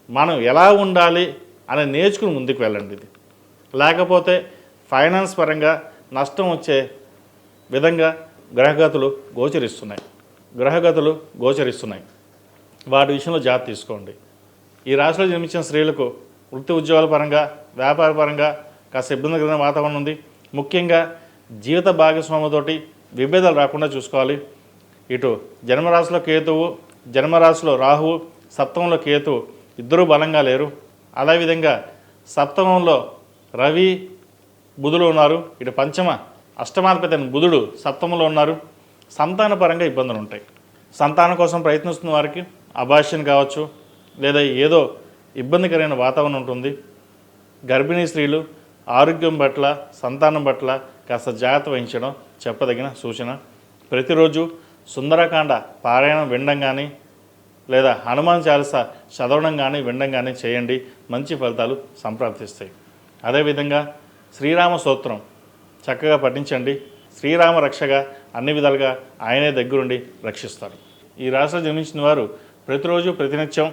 మనం ఎలా ఉండాలి అని నేర్చుకుని ముందుకు వెళ్ళండి. ఇది లేకపోతే ఫైనాన్స్ పరంగా నష్టం వచ్చే విధంగా గ్రహగతులు గోచరిస్తున్నాయి. వాటి విషయంలో జాగ్రత్త తీసుకోండి. ఈ రాశిలో జన్మించిన స్త్రీలకు వృత్తి ఉద్యోగాల పరంగా, వ్యాపార పరంగా కాస్త ఇబ్బందికరమైన వాతావరణం ఉంది. ముఖ్యంగా జీవిత భాగస్వామితోటి విభేదాలు రాకుండా చూసుకోవాలి. ఇటు జన్మరాశిలో కేతువు, జన్మరాశిలో రాహువు, సప్తమంలో కేతువు ఇద్దరూ బలంగా లేరు. అదేవిధంగా సప్తమంలో రవి, బుధులు ఉన్నారు. ఇటు పంచమ అష్టమాధిపతి అయిన బుధుడు సప్తమంలో ఉన్నారు. సంతాన పరంగా ఇబ్బందులు ఉంటాయి. సంతానం కోసం ప్రయత్నిస్తున్న వారికి అబార్షన్ కావచ్చు, లేదా ఏదో ఇబ్బందికరమైన వాతావరణం ఉంటుంది. గర్భిణీ స్త్రీలు ఆరోగ్యం పట్ల, సంతానం పట్ల కాస్త జాగ్రత్త వహించడం చెప్పదగిన సూచన. ప్రతిరోజు సుందరకాండ పారాయణం వినడం కానీ, లేదా హనుమాన్ చాలీసా చదవడం కానీ వినడం కానీ చేయండి. మంచి ఫలితాలు సంప్రాప్తిస్తాయి. అదేవిధంగా శ్రీరామ స్తోత్రం చక్కగా పఠించండి. శ్రీరామ రక్షగా అన్ని విధాలుగా ఆయనే దగ్గరుండి రక్షిస్తారు. ఈ రాశిలో జన్మించిన వారు ప్రతిరోజు ప్రతినిత్యం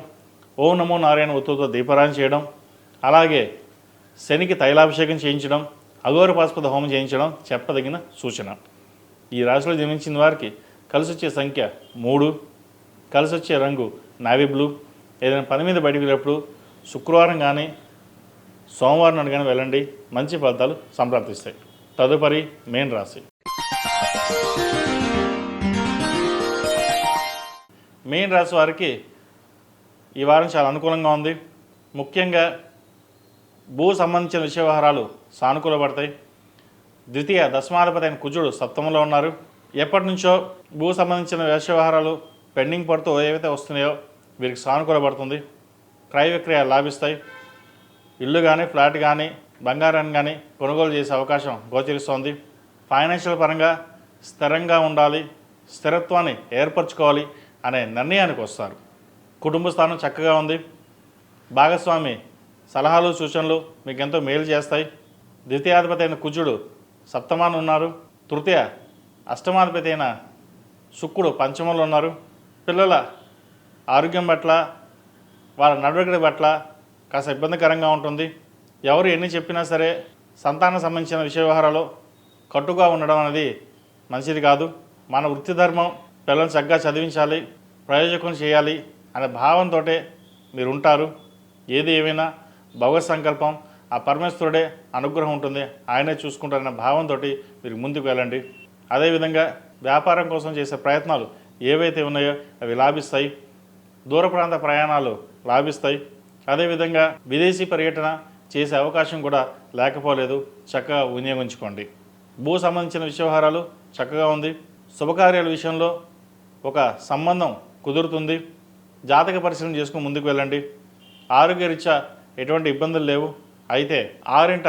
ఓం నమో నారాయణ ఒత్తుతో దీపారాయణ చేయడం, అలాగే శనికి తైలాభిషేకం చేయించడం, అఘోర పాశుపత హోమం చేయించడం చెప్పదగిన సూచన. ఈ రాశిలో జన్మించిన వారికి కలిసి వచ్చే సంఖ్య 3, కలిసి వచ్చే రంగు నావీ బ్లూ. ఏదైనా పని మీద బయటకు వెళ్ళినప్పుడు శుక్రవారం కానీ సోమవారం నాడు కానీ వెళ్ళండి. మంచి ఫలితాలు సంప్రాప్తిస్తాయి. తదుపరి మేన్ రాశి. మేన్ రాశి వారికి ఈ వారం చాలా అనుకూలంగా ఉంది. ముఖ్యంగా భూ సంబంధించిన విషయ వ్యవహారాలు సానుకూలపడతాయి. ద్వితీయ దశమాధిపతి అయిన కుజుడు సప్తమంలో ఉన్నారు. ఎప్పటి నుంచో భూ సంబంధించిన విషయ వ్యవహారాలు పెండింగ్ పడుతూ ఏవైతే వస్తున్నాయో వీరికి సానుకూలపడుతుంది. క్రయ విక్రయాలు లాభిస్తాయి. ఇల్లు కానీ, ఫ్లాట్ కానీ, బంగారాన్ని కానీ కొనుగోలు చేసే అవకాశం గోచరిస్తోంది. ఫైనాన్షియల్ పరంగా స్థిరంగా ఉండాలి, స్థిరత్వాన్ని ఏర్పరచుకోవాలి అనే నిర్ణయానికి వస్తారు. కుటుంబ స్థానం చక్కగా ఉంది. భాగస్వామి సలహాలు, సూచనలు మీకు ఎంతో మేలు చేస్తాయి. ద్వితీయాధిపతి అయిన కుజుడు సప్తమాన ఉన్నారు. తృతీయ అష్టమాధిపతి అయిన శుక్రుడు పంచమంలో ఉన్నారు. పిల్లల ఆరోగ్యం పట్ల, వాళ్ళ నడవడిక పట్ల కాస్త ఇబ్బందికరంగా ఉంటుంది. ఎవరు ఎన్ని చెప్పినా సరే సంతానం సంబంధించిన విషయ వ్యవహారాలు కట్టుగా ఉండడం అనేది మంచిది కాదు. మన వృత్తి ధర్మం పిల్లల్ని చక్కగా చదివించాలి, ప్రయోజకం చేయాలి అనే భావంతో మీరు ఉంటారు. ఏది ఏమైనా భగవత్ సంకల్పం, ఆ పరమేశ్వరుడే అనుగ్రహం ఉంటుంది, ఆయనే చూసుకుంటారన్న భావంతో మీరు ముందుకు వెళ్ళండి. అదేవిధంగా వ్యాపారం కోసం చేసే ప్రయత్నాలు ఏవైతే ఉన్నాయో అవి లాభిస్తాయి. దూర ప్రాంత ప్రయాణాలు లాభిస్తాయి. అదేవిధంగా విదేశీ పర్యటన చేసే అవకాశం కూడా లేకపోలేదు. చక్కగా వినియోగించుకోండి. భూ సంబంధించిన విషయవహారాలు చక్కగా ఉంది. శుభకార్యాల విషయంలో ఒక సంబంధం కుదురుతుంది. జాతక పరిశీలన చేసుకుని ముందుకు వెళ్ళండి. ఆరోగ్యరీత్యా ఎటువంటి ఇబ్బందులు లేవు. అయితే 6ంట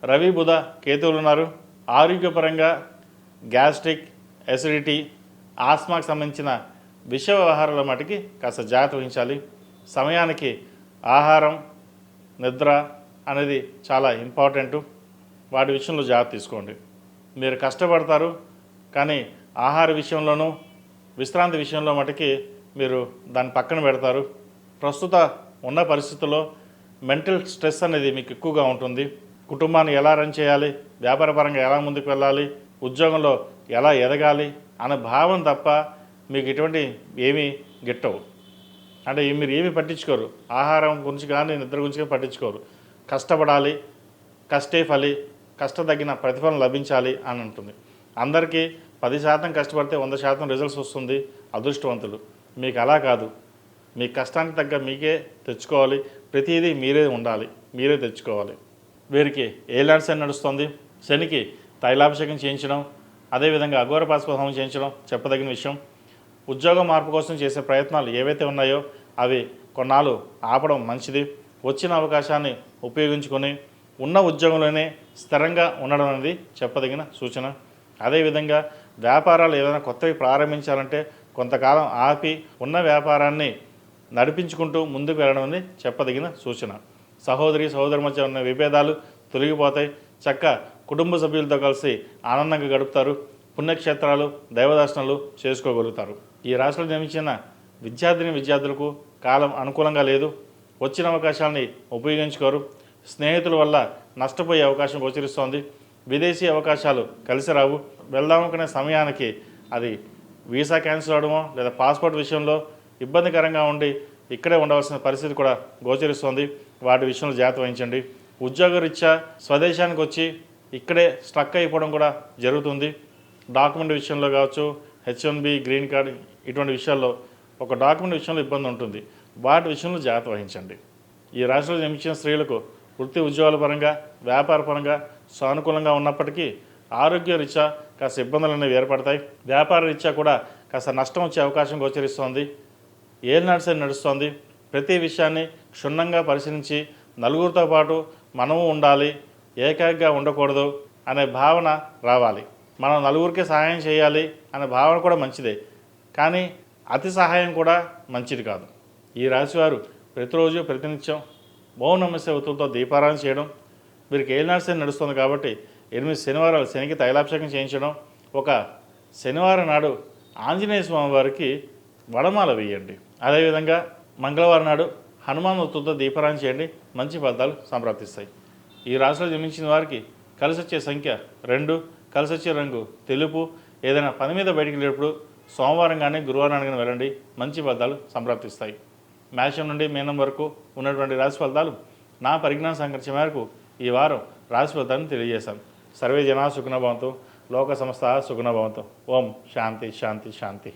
రవి, బుధ, కేతువులు ఉన్నారు. ఆరోగ్యపరంగా గ్యాస్ట్రిక్, ఎసిడిటీ, ఆస్మాకు సంబంధించిన విష వ్యవహారాల మటుకి కాస్త జాగ్రత్త వహించాలి. సమయానికి ఆహారం, నిద్ర అనేది చాలా ఇంపార్టెంటు. వాటి విషయంలో జాగ్రత్త తీసుకోండి. మీరు కష్టపడతారు, కానీ ఆహార విషయంలోనూ విశ్రాంతి విషయంలో మటుకి మీరు దాన్ని పక్కన పెడతారు. ప్రస్తుత ఉన్న పరిస్థితుల్లో మెంటల్ స్ట్రెస్ అనేది మీకు ఎక్కువగా ఉంటుంది. కుటుంబాన్ని ఎలా రన్ చేయాలి, వ్యాపారపరంగా ఎలా ముందుకు వెళ్ళాలి, ఉద్యోగంలో ఎలా ఎదగాలి అనే భావం తప్ప మీకు ఎటువంటి ఏమీ గిట్టవు. అంటే మీరు ఏమీ పట్టించుకోరు. ఆహారం గురించి కానీ నిద్ర గురించి కానీ పట్టించుకోరు. కష్టపడాలి, కష్టే ఫలి, కష్టతగిన ప్రతిఫలం లభించాలి అని ఉంటుంది. అందరికీ 10% కష్టపడితే 100% రిజల్ట్స్ వస్తుంది అదృష్టవంతులు. మీకు అలా కాదు. మీ కష్టానికి తగ్గ మీకే తెచ్చుకోవాలి. ప్రతిదీ మీరే ఉండాలి, మీరే తెచ్చుకోవాలి. వీరికి ఏలాంటి శని నడుస్తుంది. శనికి తైలాభిషేకం చేయించడం, అదేవిధంగా అఘోర పాశుపత హోమం చేయించడం చెప్పదగిన విషయం. ఉద్యోగ మార్పు కోసం చేసే ప్రయత్నాలు ఏవైతే ఉన్నాయో అవి కొన్నాళ్ళు ఆపడం మంచిది. వచ్చిన అవకాశాన్ని ఉపయోగించుకొని ఉన్న ఉద్యోగంలోనే స్థిరంగా ఉండడం అనేది చెప్పదగిన సూచన. అదేవిధంగా వ్యాపారాలు ఏదైనా కొత్తవి ప్రారంభించాలంటే కొంతకాలం ఆపి ఉన్న వ్యాపారాన్ని నడిపించుకుంటూ ముందుకు వెళ్ళడం అనేది చెప్పదగిన సూచన. సహోదరి సహోదరు మధ్య ఉన్న విభేదాలు తొలగిపోతాయి. చక్క కుటుంబ సభ్యులతో కలిసి ఆనందంగా గడుపుతారు. పుణ్యక్షేత్రాలు దైవదర్శనాలు చేసుకోగలుగుతారు. ఈ రాశిలో జన్మించిన విద్యార్థులకు కాలం అనుకూలంగా లేదు. వచ్చిన అవకాశాలని ఉపయోగించుకోరు. స్నేహితుల వల్ల నష్టపోయే అవకాశం గోచరిస్తోంది. విదేశీ అవకాశాలు కలిసి రావు. వెళ్దామనుకునే సమయానికి అది వీసా క్యాన్సిల్ అవడమో లేదా పాస్పోర్ట్ విషయంలో ఇబ్బందికరంగా ఉండి ఇక్కడే ఉండవలసిన పరిస్థితి కూడా గోచరిస్తోంది. వాటి విషయంలో జాగ్రత్త వహించండి. ఉద్యోగరీత్యా స్వదేశానికి వచ్చి ఇక్కడే స్ట్రక్ అయిపోవడం కూడా జరుగుతుంది. డాక్యుమెంట్ విషయంలో కావచ్చు, H1B గ్రీన్ కార్డ్ ఇటువంటి విషయాల్లో ఒక డాక్యుమెంట్ విషయంలో ఇబ్బంది ఉంటుంది. వాటి విషయంలో జాగ్రత్త వహించండి. ఈ రాశిలో జన్మించిన స్త్రీలకు వృత్తి ఉద్యోగాల పరంగా వ్యాపార పరంగా సానుకూలంగా ఉన్నప్పటికీ ఆరోగ్య రీత్యా కాస్త ఇబ్బందులు అనేవి ఏర్పడతాయి. వ్యాపార రీత్యా కూడా కాస్త నష్టం వచ్చే అవకాశం గోచరిస్తోంది. ఏలినాటి నడుస్తోంది. ప్రతి విషయాన్ని క్షుణ్ణంగా పరిశీలించి నలుగురితో పాటు మనము ఉండాలి, ఏకాగ్గా ఉండకూడదు అనే భావన రావాలి. మనం నలుగురికి సహాయం చేయాలి అనే భావన కూడా మంచిదే, కానీ అతి సహాయం కూడా మంచిది కాదు. ఈ రాశివారు ప్రతిరోజు ప్రతినిత్యం ఓం నమః శివాయ ఒత్తులతో దీపారాధన చేయడం, వీరికి ఏలినాటి నడుస్తుంది కాబట్టి 8 శనివారాలు శనికి తైలాభిషేకం చేయించడం, ఒక శనివారం నాడు ఆంజనేయ స్వామి వారికి వడమాల వేయండి. అదేవిధంగా మంగళవారం నాడు హనుమాన్ ఒత్తులతో దీపారాధన చేయండి. మంచి ఫలితాలు సంప్రాప్తిస్తాయి. ఈ రాశిలో జన్మించిన వారికి కలిసి వచ్చే సంఖ్య 2, కలిసి వచ్చే రంగు తెలుపు. ఏదైనా పని మీద బయటికి వెళ్ళేటప్పుడు సోమవారం కానీ గురువారం కానీ వెళ్ళండి. మంచి ఫలితాలు సంప్రాప్తిస్తాయి. మేషం నుండి మీనం వరకు ఉన్నటువంటి రాశి ఫలితాలు నా పరిజ్ఞాన సంకర్షణ మేరకు ఈ వారం రాశి ఫలితాన్ని తెలియజేశాను. సర్వే జనా సుఖినో భవంతు, లోక సమస్త సుఖినో భవంతు. ఓం శాంతి శాంతి శాంతి.